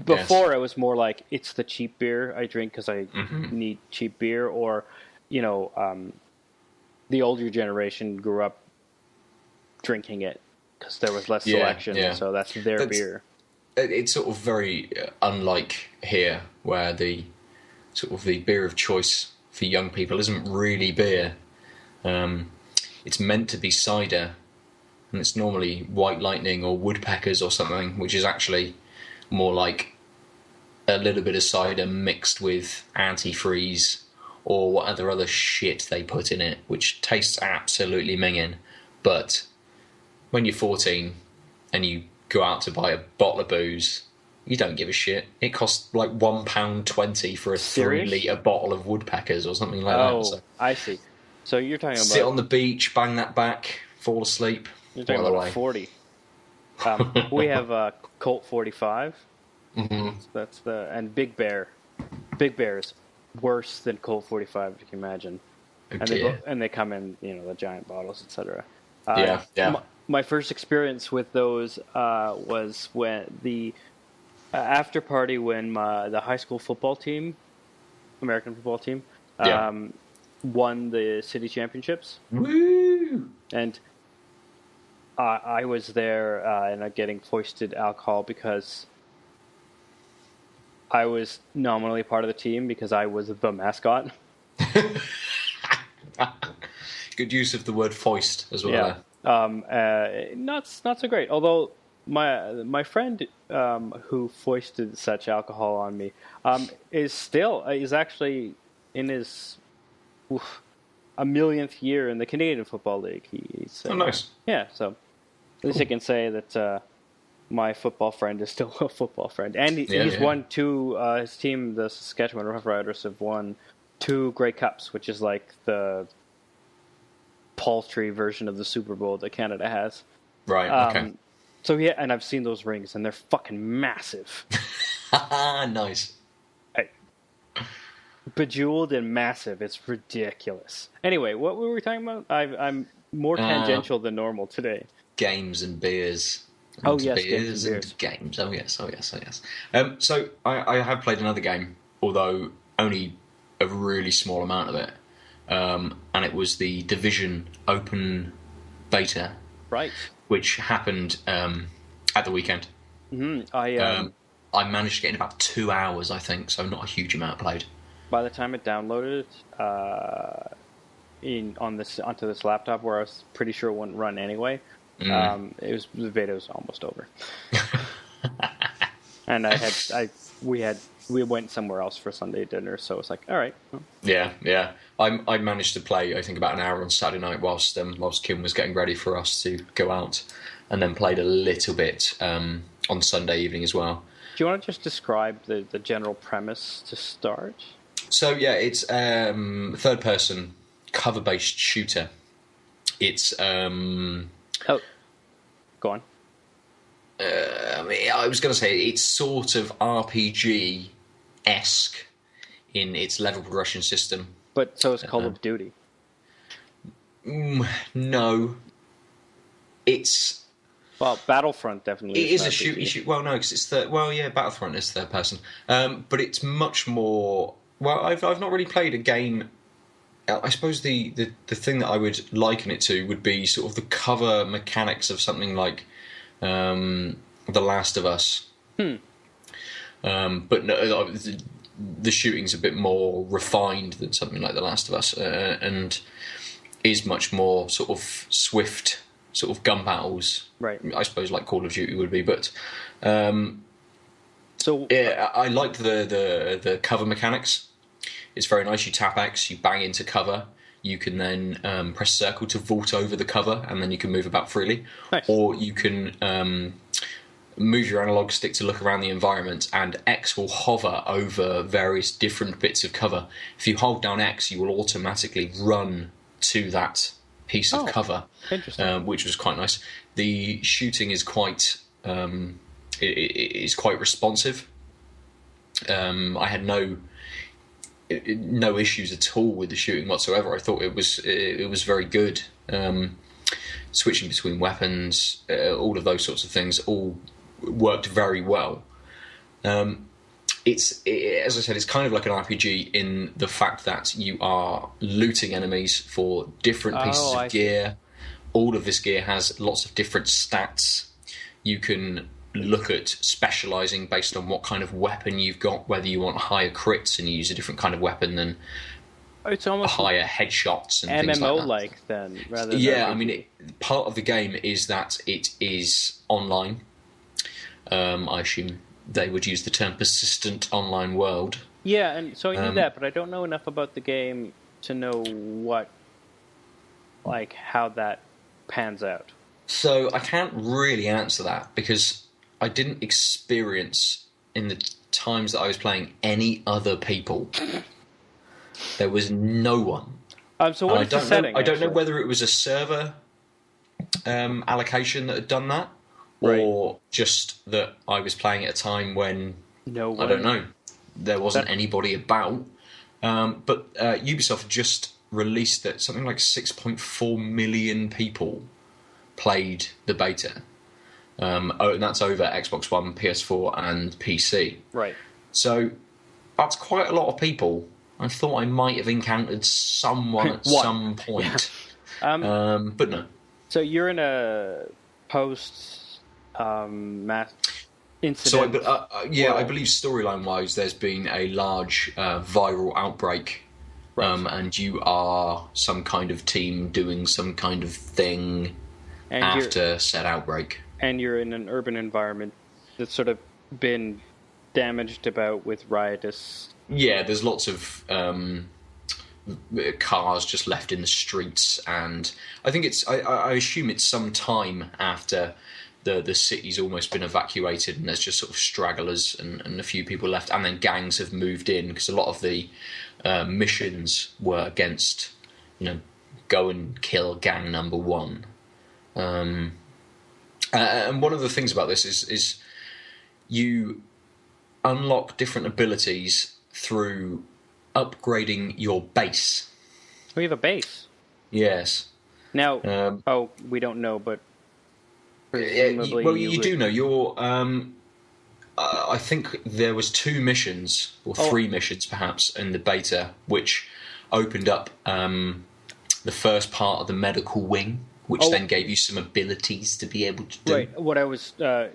Before, it was more like, it's the cheap beer I drink because I need cheap beer, or the older generation grew up drinking it because there was less selection, so that's their beer. It's sort of very unlike here, where the beer of choice for young people isn't really beer. It's meant to be cider, and it's normally White Lightning or Woodpeckers or something, which is actually more like a little bit of cider mixed with antifreeze or what other shit they put in it, which tastes absolutely minging. But when you're 14 and you go out to buy a bottle of booze, you don't give a shit. It costs like £1.20 for a 3-litre bottle of Woodpeckers or something like that. So I see. So you're talking about... Sit on the beach, bang that back, fall asleep. You're talking about a 40. We have a Colt 45. That's and Big Bear. Big Bear is worse than Colt 45, if you can imagine. And they come in, the giant bottles, etc. My first experience with those was when the after party when the high school football team, American football team, won the city championships. Woo! And I was there and getting foisted alcohol because I was nominally part of the team because I was the mascot. Good use of the word foist as well. Yeah. Not so great. Although my friend who foisted such alcohol on me is actually in his a millionth year in the Canadian Football League. He's nice. Yeah, so at least I can say that my football friend is still a football friend, and he's won two. His team, the Saskatchewan Roughriders, have won 2 Grey Cups, which is like the paltry version of the Super Bowl that Canada has. Right. Okay. So yeah, and I've seen those rings, and they're fucking massive. Nice. Bejeweled and massive. It's ridiculous. Anyway, what were we talking about? I'm more tangential than normal today. Games and beers. Beers and games. Oh yes. So I have played another game, although only a really small amount of it, and it was the Division Open Beta, right? Which happened at the weekend. Mm-hmm. I managed to get in about 2 hours, I think, so not a huge amount played. By the time it downloaded onto this laptop, where I was pretty sure it wouldn't run anyway, the beta was almost over. And we went somewhere else for Sunday dinner, so it's like, all right. Well. Yeah. I managed to play, I think, about an hour on Saturday night whilst Kim was getting ready for us to go out, and then played a little bit on Sunday evening as well. Do you want to just describe the general premise to start? So yeah, it's third-person cover-based shooter. It's go on. I was going to say it's sort of RPG-esque in its level progression system. But so is Call of Duty. No, it's. Well, Battlefront definitely. It is a shoot. Well, no, because it's Battlefront is third person, but it's much more. Well, I've not really played a game. I suppose the thing that I would liken it to would be sort of the cover mechanics of something like The Last of Us. But no, the shooting's a bit more refined than something like The Last of Us, and is much more sort of swift, sort of gun battles. Right. I suppose like Call of Duty would be, but so yeah, I like the cover mechanics. It's very nice. You tap X, you bang into cover. You can then press circle to vault over the cover, and then you can move about freely. Nice. Or you can move your analog stick to look around the environment, and X will hover over various different bits of cover. If you hold down X, you will automatically run to that piece of cover, which was quite nice. The shooting is quite quite responsive. I had no issues at all with the shooting whatsoever. I thought it was very good. Switching between weapons, all of those sorts of things, all worked very well. As I said, it's kind of like an RPG in the fact that you are looting enemies for different pieces of gear. All of this gear has lots of different stats. You can look at specialising based on what kind of weapon you've got, whether you want higher crits and you use a different kind of weapon than it's almost higher headshots and things like that. MMO-like then, rather than I mean, part of the game is that it is online. I assume they would use the term persistent online world. Yeah, and so I knew that, but I don't know enough about the game to know how that pans out. So I can't really answer that because I didn't experience in the times that I was playing any other people. There was no one. So what is the setting? I don't know whether it was a server allocation that had done that, or just that I was playing at a time when I don't know, there wasn't anybody about. But Ubisoft just released that something like 6.4 million people played the beta. And that's over Xbox One, PS4 and PC. Right. So that's quite a lot of people I thought I might have encountered someone at some point. But no. So you're in a post mass incident. So I believe storyline-wise, there's been a large viral outbreak, and you are some kind of team doing some kind of thing after said outbreak. And you're in an urban environment that's sort of been damaged about with riotous. Yeah, there's lots of cars just left in the streets, and I think I assume it's some time after the city's almost been evacuated, and there's just sort of stragglers and a few people left, and then gangs have moved in, because a lot of the missions were against, go and kill gang number one. And one of the things about this is you unlock different abilities through upgrading your base. We have a base. Yes. Now, we don't know, but presumably you do know. You're. I think there was 2 missions or 3 missions, perhaps, in the beta, which opened up the first part of the medical wing, which then gave you some abilities to be able to do. Right. What I was trying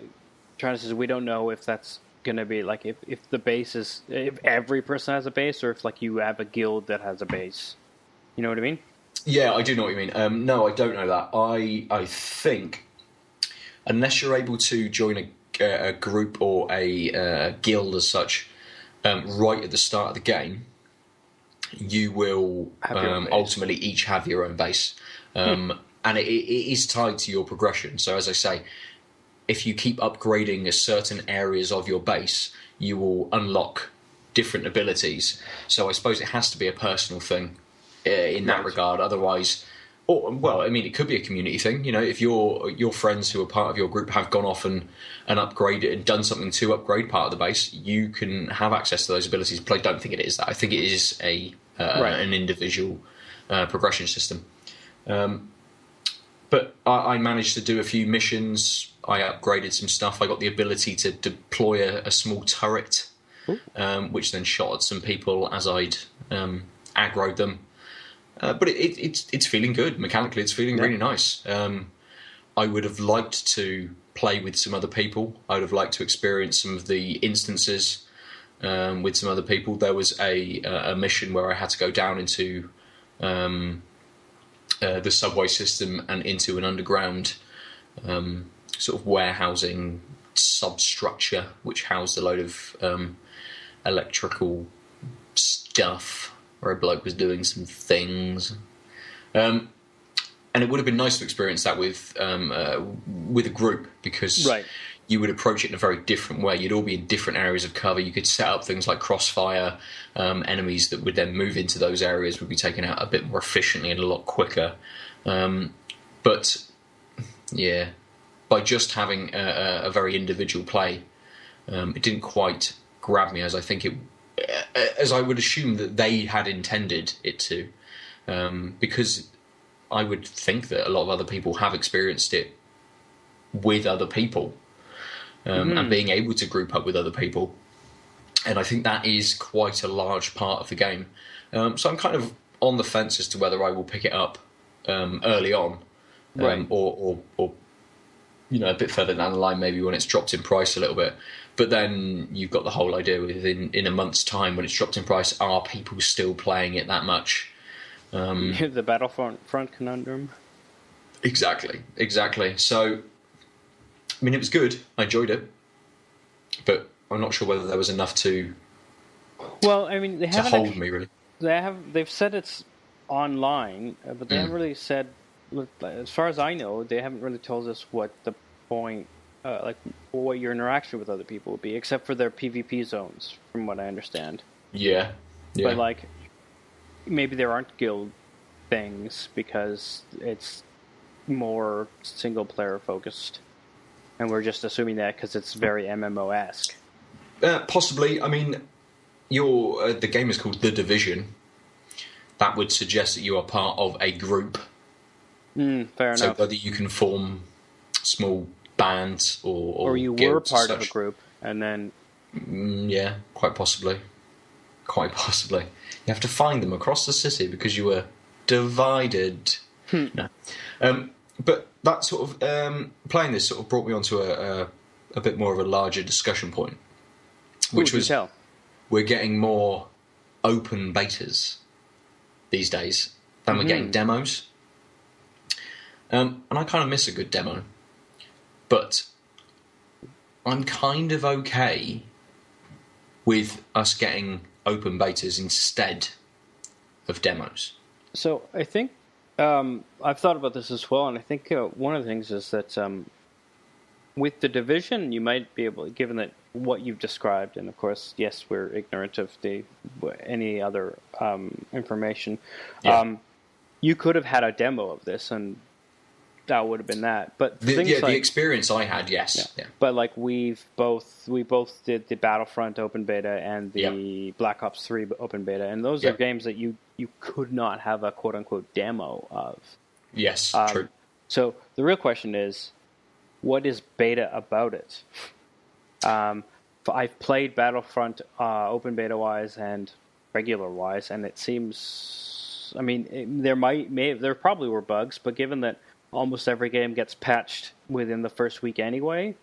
to say is we don't know if that's going to be like if the base is, if every person has a base, or if like you have a guild that has a base. You know what I mean? Yeah, I do know what you mean. No, I don't know that. I think unless you're able to join a group or a guild as such right at the start of the game, you will ultimately each have your own base. And it is tied to your progression. So as I say, if you keep upgrading certain areas of your base, you will unlock different abilities. So I suppose it has to be a personal thing in that regard. Otherwise, it could be a community thing. If your friends who are part of your group have gone off and upgraded and done something to upgrade part of the base, you can have access to those abilities. But I don't think it is that. I think it is an individual progression system. But I managed to do a few missions. I upgraded some stuff. I got the ability to deploy a small turret, which then shot at some people as I'd aggroed them. But it's feeling good. Mechanically, it's feeling really nice. I would have liked to play with some other people. I would have liked to experience some of the instances with some other people. There was a mission where I had to go down into the subway system and into an underground sort of warehousing substructure, which housed a load of electrical stuff, where a bloke was doing some things. And it would have been nice to experience that with a group, because you would approach it in a very different way. You'd all be in different areas of cover. You could set up things like crossfire. Enemies that would then move into those areas would be taken out a bit more efficiently and a lot quicker. But yeah, by just having a very individual play, it didn't quite grab me as I think as I would assume that they had intended it to, because I would think that a lot of other people have experienced it with other people, and being able to group up with other people. And I think that is quite a large part of the game. So I'm kind of on the fence as to whether I will pick it up early on, or a bit further down the line, maybe when it's dropped in price a little bit. But then you've got the whole idea in a month's time, when it's dropped in price, are people still playing it that much? The Battlefront conundrum. Exactly. So, I mean, it was good. I enjoyed it, but I'm not sure whether there was enough to. Well, I mean, they haven't to hold me really. They've said it's online, but they haven't really said. As far as I know, they haven't really told us what the point, what your interaction with other people would be, except for their PvP zones, from what I understand. Yeah. But maybe there aren't guild things because it's more single player focused, and we're just assuming that because it's very MMO-esque. Possibly. I mean, the game is called The Division. That would suggest that you are part of a group. Fair enough. So whether you can form small bands or you were part of a group and then. Yeah, quite possibly. quite possibly. You have to find them across the city because you were divided. No. But that sort of playing this sort of brought me onto a bit more of a larger discussion point, which was we're getting more open betas these days than we're getting demos. And I kind of miss a good demo, but I'm kind of okay with us getting open betas instead of demos. So I think I've thought about this as well, and I think one of the things is that with The Division, you might be able, given that what you've described, and of course, yes, we're ignorant of any other information, you could have had a demo of this, and that would have been that. But the experience I had, yes. Yeah. But like we both did the Battlefront open beta and the Black Ops 3 open beta, and those are games that you could not have a quote unquote demo of. Yes, true. So the real question is, what is beta about it? I've played Battlefront open beta wise and regular wise, and it seems, I mean, there probably were bugs, but given that almost every game gets patched within the first week anyway,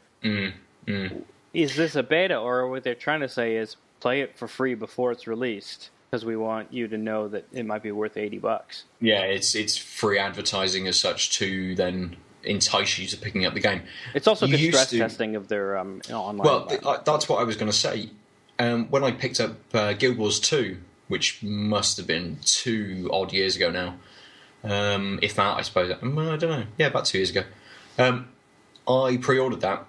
is this a beta, or what they're trying to say is play it for free before it's released because we want you to know that it might be worth $80? Yeah, it's free advertising as such to then entice you to picking up the game. It's also good stress testing of their online. Well, that's what I was going to say. When I picked up Guild Wars 2, which must have been 2 odd years ago now, if that, I suppose, I don't know. Yeah, about 2 years ago. I pre-ordered that,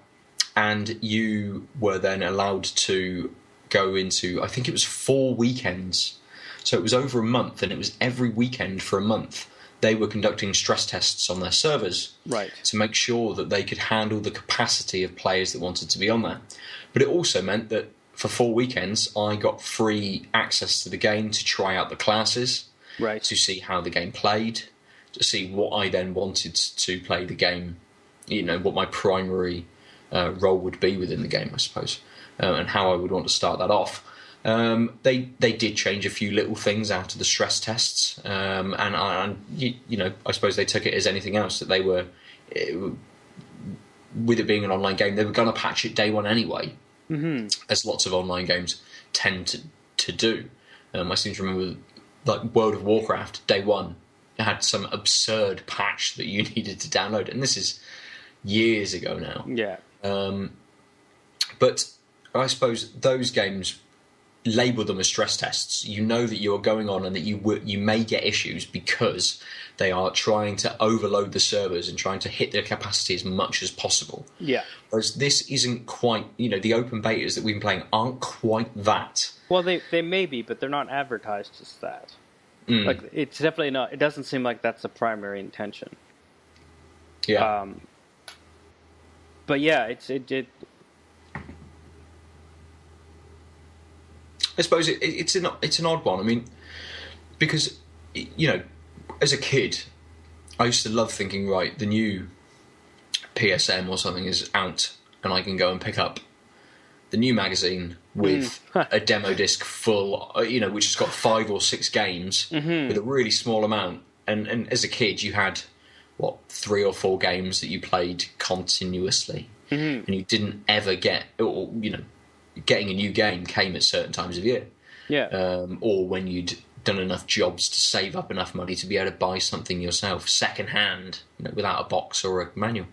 and you were then allowed to go into, I think it was 4 weekends. So it was over a month, and it was every weekend for a month. They were conducting stress tests on their servers to make sure that they could handle the capacity of players that wanted to be on there. But it also meant that for 4 weekends, I got free access to the game to try out the classes, to see how the game played, to see what I then wanted to play the game, what my primary role would be within the game, I suppose, and how I would want to start that off. They did change a few little things out of the stress tests, and I suppose they took it as anything else, that they were, with it being an online game, they were going to patch it day one anyway, as lots of online games tend to do. I seem to remember, like World of Warcraft, day one, it had some absurd patch that you needed to download, and this is years ago now. Yeah. But I suppose those games, label them as stress tests. You know that you are going on and that you may get issues because they are trying to overload the servers and trying to hit their capacity as much as possible. Yeah. Whereas this isn't quite, the open betas that we've been playing aren't quite that. Well, they may be, but they're not advertised as that. Like, it's definitely not. It doesn't seem like that's the primary intention. Yeah. But yeah, it I suppose it's an odd one. I mean, because as a kid, I used to love thinking, right, the new PSM or something is out, and I can go and pick up the new magazine with a demo disc full, which has got 5 or 6 games with a really small amount. And as a kid, you had 3 or 4 games that you played continuously, and you didn't ever get, or getting a new game came at certain times of year. Yeah. Or when you'd done enough jobs to save up enough money to be able to buy something yourself, second hand, without a box or a manual.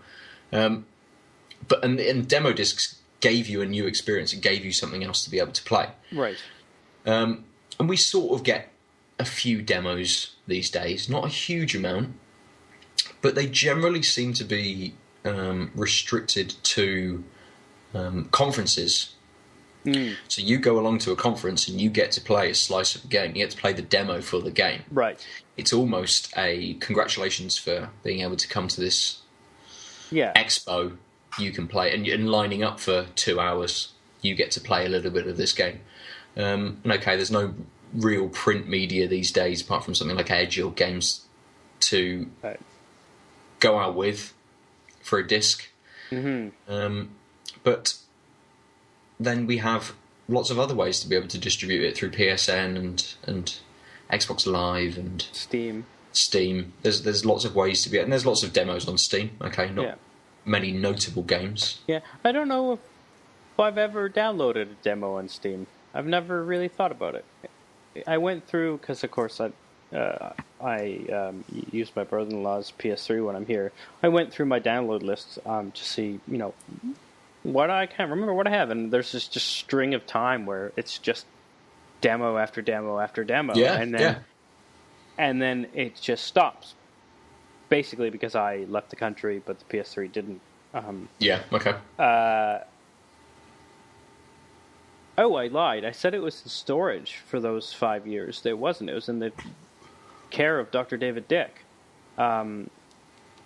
But demo discs gave you a new experience. It gave you something else to be able to play. Right. And we sort of get a few demos these days, not a huge amount, but they generally seem to be restricted to conferences. So you go along to a conference and you get to play a slice of the game. You get to play the demo for the game. Right. It's almost a congratulations for being able to come to this expo. You can play, and lining up for 2 hours, you get to play a little bit of this game. And okay, there's no real print media these days, apart from something like Edge or games to go out with for a disc. But then we have lots of other ways to be able to distribute it through PSN and Xbox Live and Steam. There's lots of ways to be, and there's lots of demos on Steam. Okay, not many notable games. Yeah, I don't know if I've ever downloaded a demo on Steam. I've never really thought about it. I went through, because of course I use my brother-in-law's PS3 when I'm here. I went through my download list to see, what I can't remember what I have, and there's this just string of time where it's just demo after demo after demo, and then it just stops. Basically, because I left the country, but the PS3 didn't. Okay. Oh, I lied. I said it was in storage for those 5 years. It wasn't. It was in the care of Dr. David Dick. I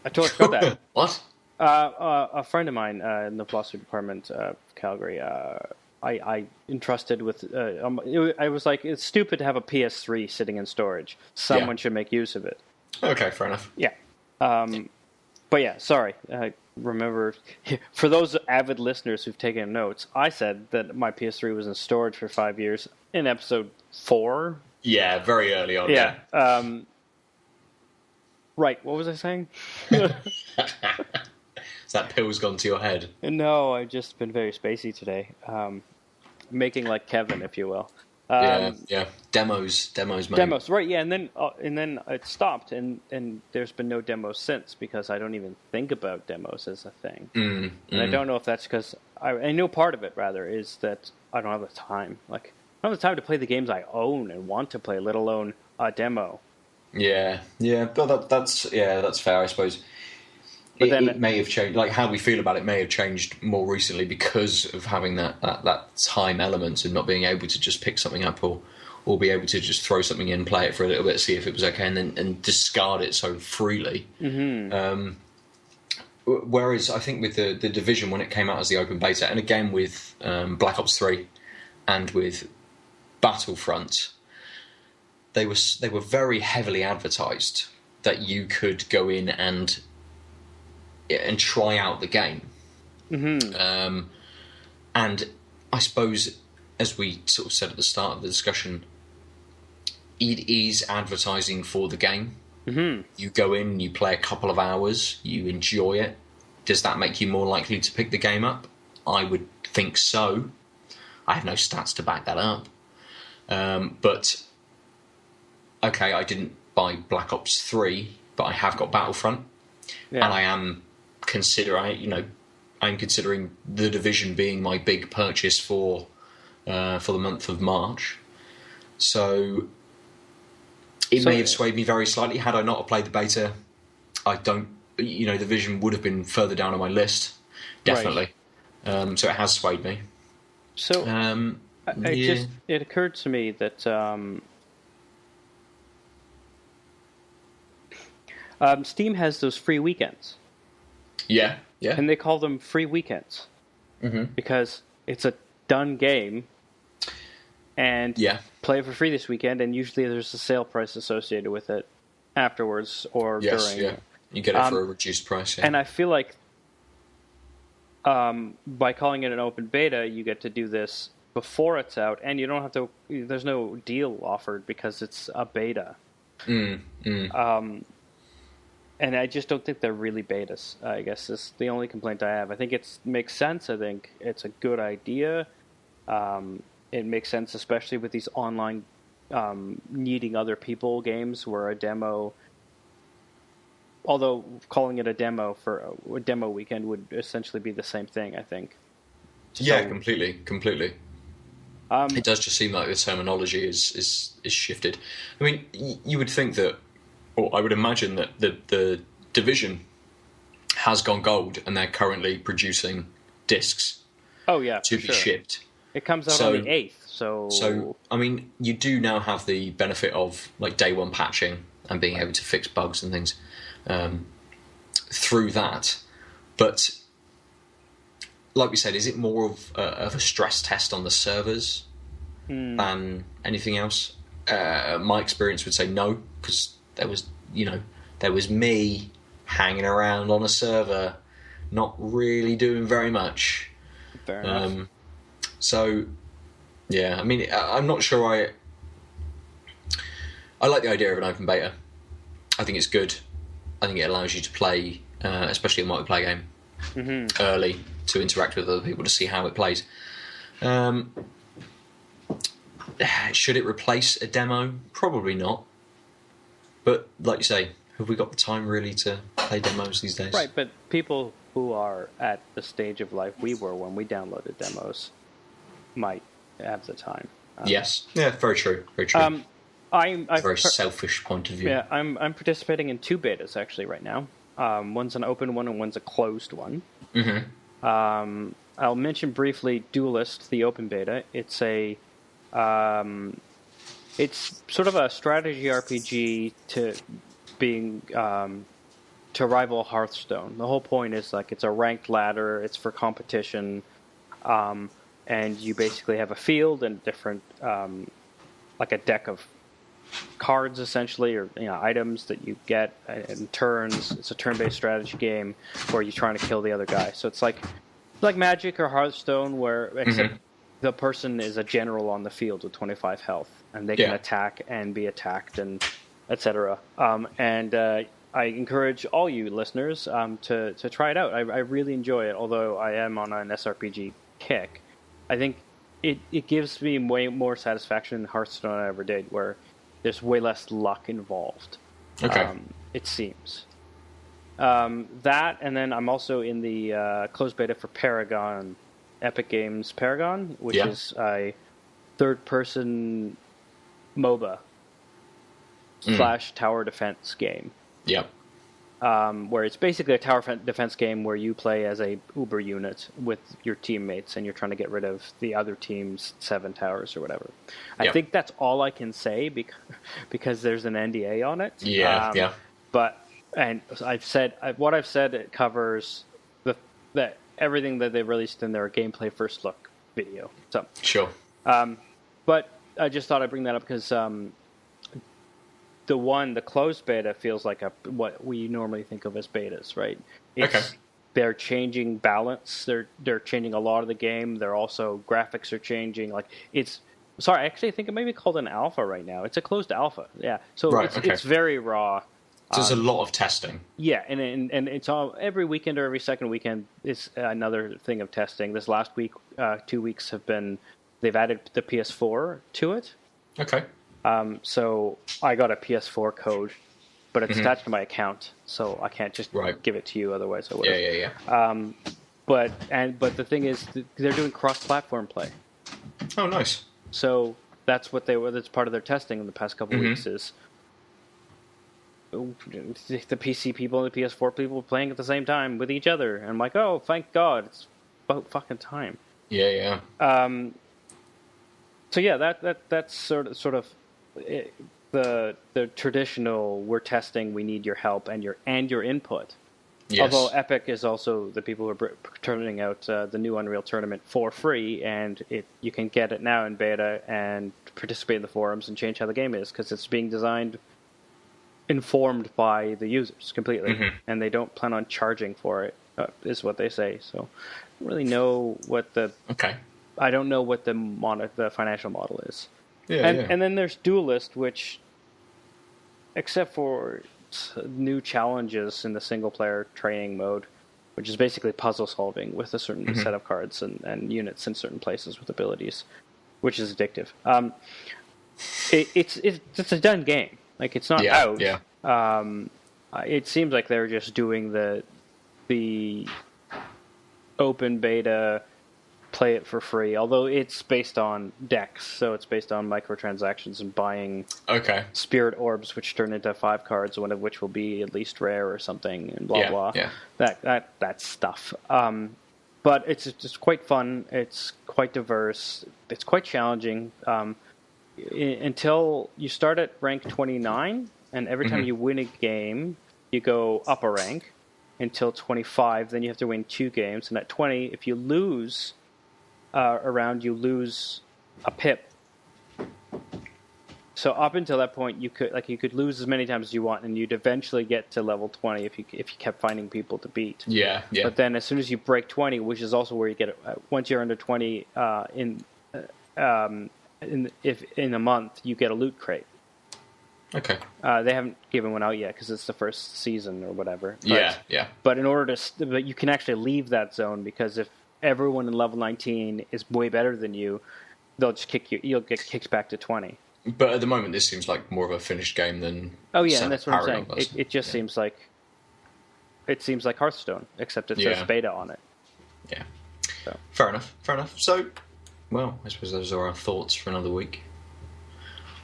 totally forgot that. What? A friend of mine in the philosophy department of Calgary, I entrusted with... I was like, it's stupid to have a PS3 sitting in storage. Someone should make use of it. Okay, fair enough. Yeah. But yeah, sorry. Remember, for those avid listeners who've taken notes, I said that my PS3 was in storage for 5 years in episode 4. Yeah, very early on. Yeah. Right, what was I saying? Has that pill's gone to your head? No, I've just been very spacey today. Making like Kevin, if you will. Demos, mate. Demos, right? Yeah, and then it stopped, and there's been no demos since because I don't even think about demos as a thing. And I don't know if that's because I know part of it rather is that I don't have the time. Like I don't have the time to play the games I own and want to play, let alone a demo. Yeah, but that's fair, I suppose. But then it may have changed. Like how we feel about it may have changed more recently because of having that time element and not being able to just pick something up or be able to just throw something in, play it for a little bit, see if it was okay, and discard it so freely. Whereas I think with the Division when it came out as the open beta, and again with Black Ops 3 and with Battlefront, they were very heavily advertised that you could go in and try out the game. And I suppose, as we sort of said at the start of the discussion, it is advertising for the game. You go in, you play a couple of hours, you enjoy it. Does that make you more likely to pick the game up? I would think so. I have no stats to back that up. But, okay, I didn't buy Black Ops 3, but I have got Battlefront. And I am I'm considering The Division being my big purchase for the month of March. So it may have swayed me very slightly. Had I not played the beta, The Division would have been further down on my list, definitely. Right. So it has swayed me. So it occurred to me that Steam has those free weekends. Yeah. And they call them free weekends because it's a done game, and play it for free this weekend. And usually there's a sale price associated with it afterwards or during. Yeah, you get it for a reduced price. Yeah. And I feel like by calling it an open beta, you get to do this before it's out, and you don't have to. There's no deal offered because it's a beta. And I just don't think they're really betas, I guess is the only complaint I have. I think it makes sense. I think it's a good idea. It makes sense, especially with these online needing other people games where a demo, although calling it a demo for a demo weekend would essentially be the same thing, I think. Completely. It does just seem like the terminology is shifted. I mean, you would think that, or I would imagine that the Division has gone gold and they're currently producing discs. To be shipped. It comes out on the 8th, So I mean, you do now have the benefit of like day one patching and being able to fix bugs and things through that. But like we said, is it more of a stress test on the servers than anything else? My experience would say no, because there was me hanging around on a server, not really doing very much. Fair enough. So Yeah, I mean, I'm not sure I like the idea of an open beta. I think it's good. I think it allows you to play, especially a multiplayer game, early, to interact with other people to see how it plays. Should it replace a demo? Probably not. But, like you say, have we got the time really to play demos these days? Right, but people who are at the stage of life we were when we downloaded demos might have the time. Yes. Yeah, very true. Very true. I'm a very selfish point of view. Yeah, I'm participating in 2 betas actually right now. One's an open one and one's a closed one. I'll mention briefly Duelist, the open beta. It's it's sort of a strategy RPG to rival Hearthstone. The whole point is like it's a ranked ladder. It's for competition, and you basically have a field and different like a deck of cards essentially, or items that you get in turns. It's a turn-based strategy game where you're trying to kill the other guy. So it's like Magic or Hearthstone, where except the person is a general on the field with 25 health, and they can attack and be attacked, and etc. And I encourage all you listeners to try it out. I really enjoy it, although I am on an SRPG kick. I think it gives me way more satisfaction than Hearthstone I ever did, where there's way less luck involved. Okay. It seems. That, and then I'm also in the closed beta for Paragon, Epic Games Paragon, which is a third-person MOBA / tower defense game. Yep. Where it's basically a tower defense game where you play as a Uber unit with your teammates and you're trying to get rid of the other team's 7 towers or whatever. I think that's all I can say because there's an NDA on it. Yeah. But what I've said it covers that everything that they've released in their gameplay first look video. So sure. But I just thought I'd bring that up because the closed beta feels like what we normally think of as betas, right? They're changing balance. They're changing a lot of the game. They're also graphics are changing. Like I actually think it may be called an alpha right now. It's a closed alpha. Yeah. So it's very raw. So there's a lot of testing. Yeah, and it's all every weekend or every second weekend is another thing of testing. This last week, 2 weeks they've added the PS4 to it. Okay. So I got a PS4 code, but it's attached to my account, so I can't just give it to you. Otherwise, I would. Yeah. But the thing is, they're doing cross-platform play. Oh, nice. So that's that's part of their testing in the past couple weeks is the PC people and the PS4 people playing at the same time with each other. And I'm like, oh, thank God, it's about fucking time. Yeah. So yeah, that's sort of the traditional. We're testing. We need your help and your input. Yes. Although Epic is also the people who are turning out the new Unreal Tournament for free, and you can get it now in beta and participate in the forums and change how the game is because it's being designed, informed by the users completely, and they don't plan on charging for it. Is what they say. So I don't really know what I don't know what the financial model is. And then there's Duelist, which, except for new challenges in the single-player training mode, which is basically puzzle solving with a certain set of cards and units in certain places with abilities, which is addictive. It's a done game. Like, it's not out. Yeah. It seems like they're just doing the open beta, play it for free, although it's based on decks, so it's based on microtransactions and buying spirit orbs, which turn into 5 cards, one of which will be at least rare or something, and blah blah. Yeah. That stuff. But it's quite fun. It's quite diverse. It's quite challenging. Until you start at rank 29, and every time you win a game, you go up a rank until 25. Then you have to win 2 games, and at 20, if you lose you lose a pip. So up until that point, you could lose as many times as you want, and you'd eventually get to level 20 if you kept finding people to beat. Yeah. But then as soon as you break 20, which is also where you get it, once you're under 20 if in a month you get a loot crate. Okay. They haven't given one out yet because it's the first season or whatever. But, yeah. But in order to, but you can actually leave that zone because if everyone in level 19 is way better than you, they'll just kick you. You'll get kicked back to 20. But at the moment, this seems like more of a finished game than. Oh yeah, and that's what I'm saying. It just seems like. It seems like Hearthstone, except it says beta on it. Yeah. So. Fair enough. So, well, I suppose those are our thoughts for another week.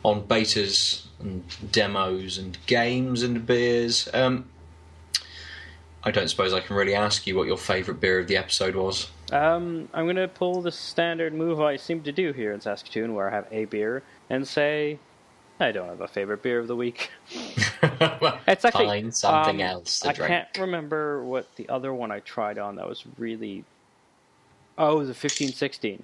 On betas and demos and games and beers. I don't suppose I can really ask you what your favourite beer of the episode was. I'm going to pull the standard move I seem to do here in Saskatoon, where I have a beer, and say, I don't have a favourite beer of the week. Well, it's actually, find something else to drink. I can't remember what the other one I tried on that was really... Oh, it was a 15-16.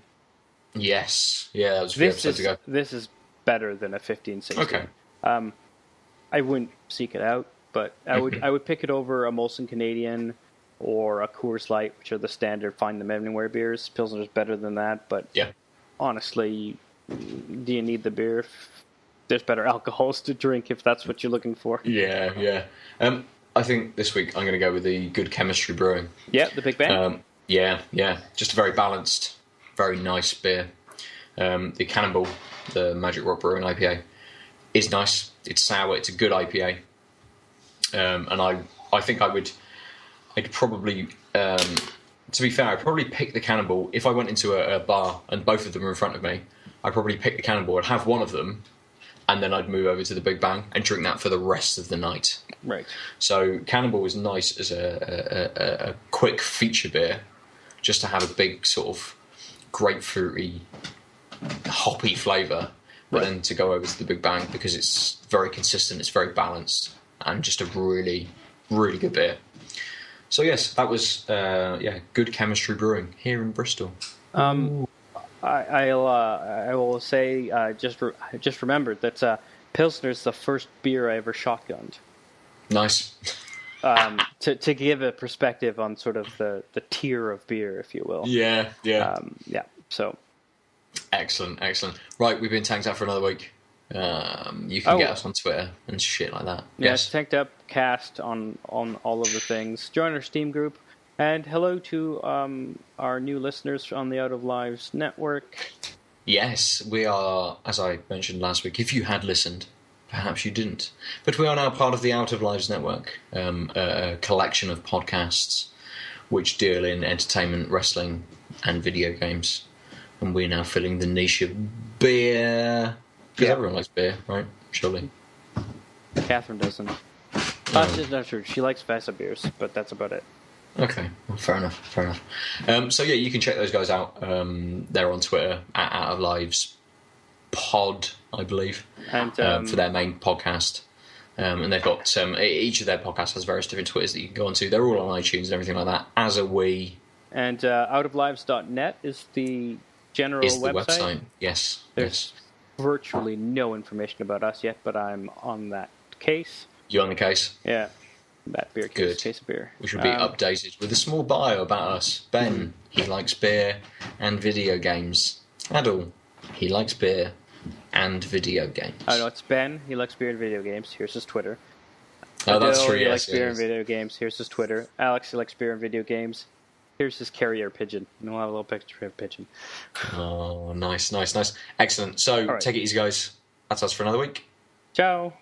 Yes. Yeah, that was a few episodes ago. This is better than a 15-16. Okay. I wouldn't seek it out, but I would pick it over a Molson Canadian or a Coors Light, which are the standard find them anywhere beers. Pilsner's better than that, but honestly, do you need the beer? There's better alcohols to drink if that's what you're looking for. Yeah. I think this week I'm going to go with the Good Chemistry Brewing. Yeah, the Big Bang. Yeah. Just a very balanced, very nice beer. The Cannonball, the Magic Rock Brewing IPA, is nice. It's sour. It's a good IPA. And I think I'd probably, to be fair, I'd probably pick the Cannonball. If I went into a bar and both of them were in front of me, I'd probably pick the Cannonball. I'd have one of them, and then I'd move over to the Big Bang and drink that for the rest of the night. Right. So Cannonball is nice as a quick feature beer, just to have a big sort of grapefruity, hoppy flavour, but then to go over to the Big Bang because it's very consistent, it's very balanced, and just a really, really good beer. So yes, that was Good Chemistry Brewing here in Bristol. I will say just remembered that Pilsner's the first beer I ever shotgunned. Nice. To give a perspective on sort of the tier of beer, if you will. Yeah. So. Excellent. Right, we've been tanked out for another week. You can get us on Twitter and shit like that. Yeah, yes. Tanked Up Cast on all of the things. Join our Steam group. And hello to our new listeners on the Out of Lives network. Yes, we are, as I mentioned last week, if you had listened, perhaps you didn't. But we are now part of the Out of Lives network, a collection of podcasts which deal in entertainment, wrestling, and video games. And we're now filling the niche of beer. Because everyone likes beer, right? Surely. Catherine doesn't. That's not true. She likes Vasa beers, but that's about it. Okay, well, fair enough. So yeah, you can check those guys out. They're on Twitter at Out of Lives Pod, I believe, and for their main podcast. And they've got each of their podcasts has various different Twitters that you can go onto. They're all on iTunes and everything like that. As are we. And outoflives.net is the general website. Yes. There's virtually no information about us yet, but I'm on that case. You on the case? Yeah. That beer case. Case of beer. We should be updated with a small bio about us. Ben, he likes beer and video games. Aadil, he likes beer and video games. I know, it's Ben, he likes beer and video games. Here's his Twitter. Oh, that's true, he likes beer and video games. Here's his Twitter. Alex, he likes beer and video games. Here's his carrier pigeon. And we'll have a little picture of a pigeon. Oh, nice. Excellent. So, take it easy, guys. That's us for another week. Ciao.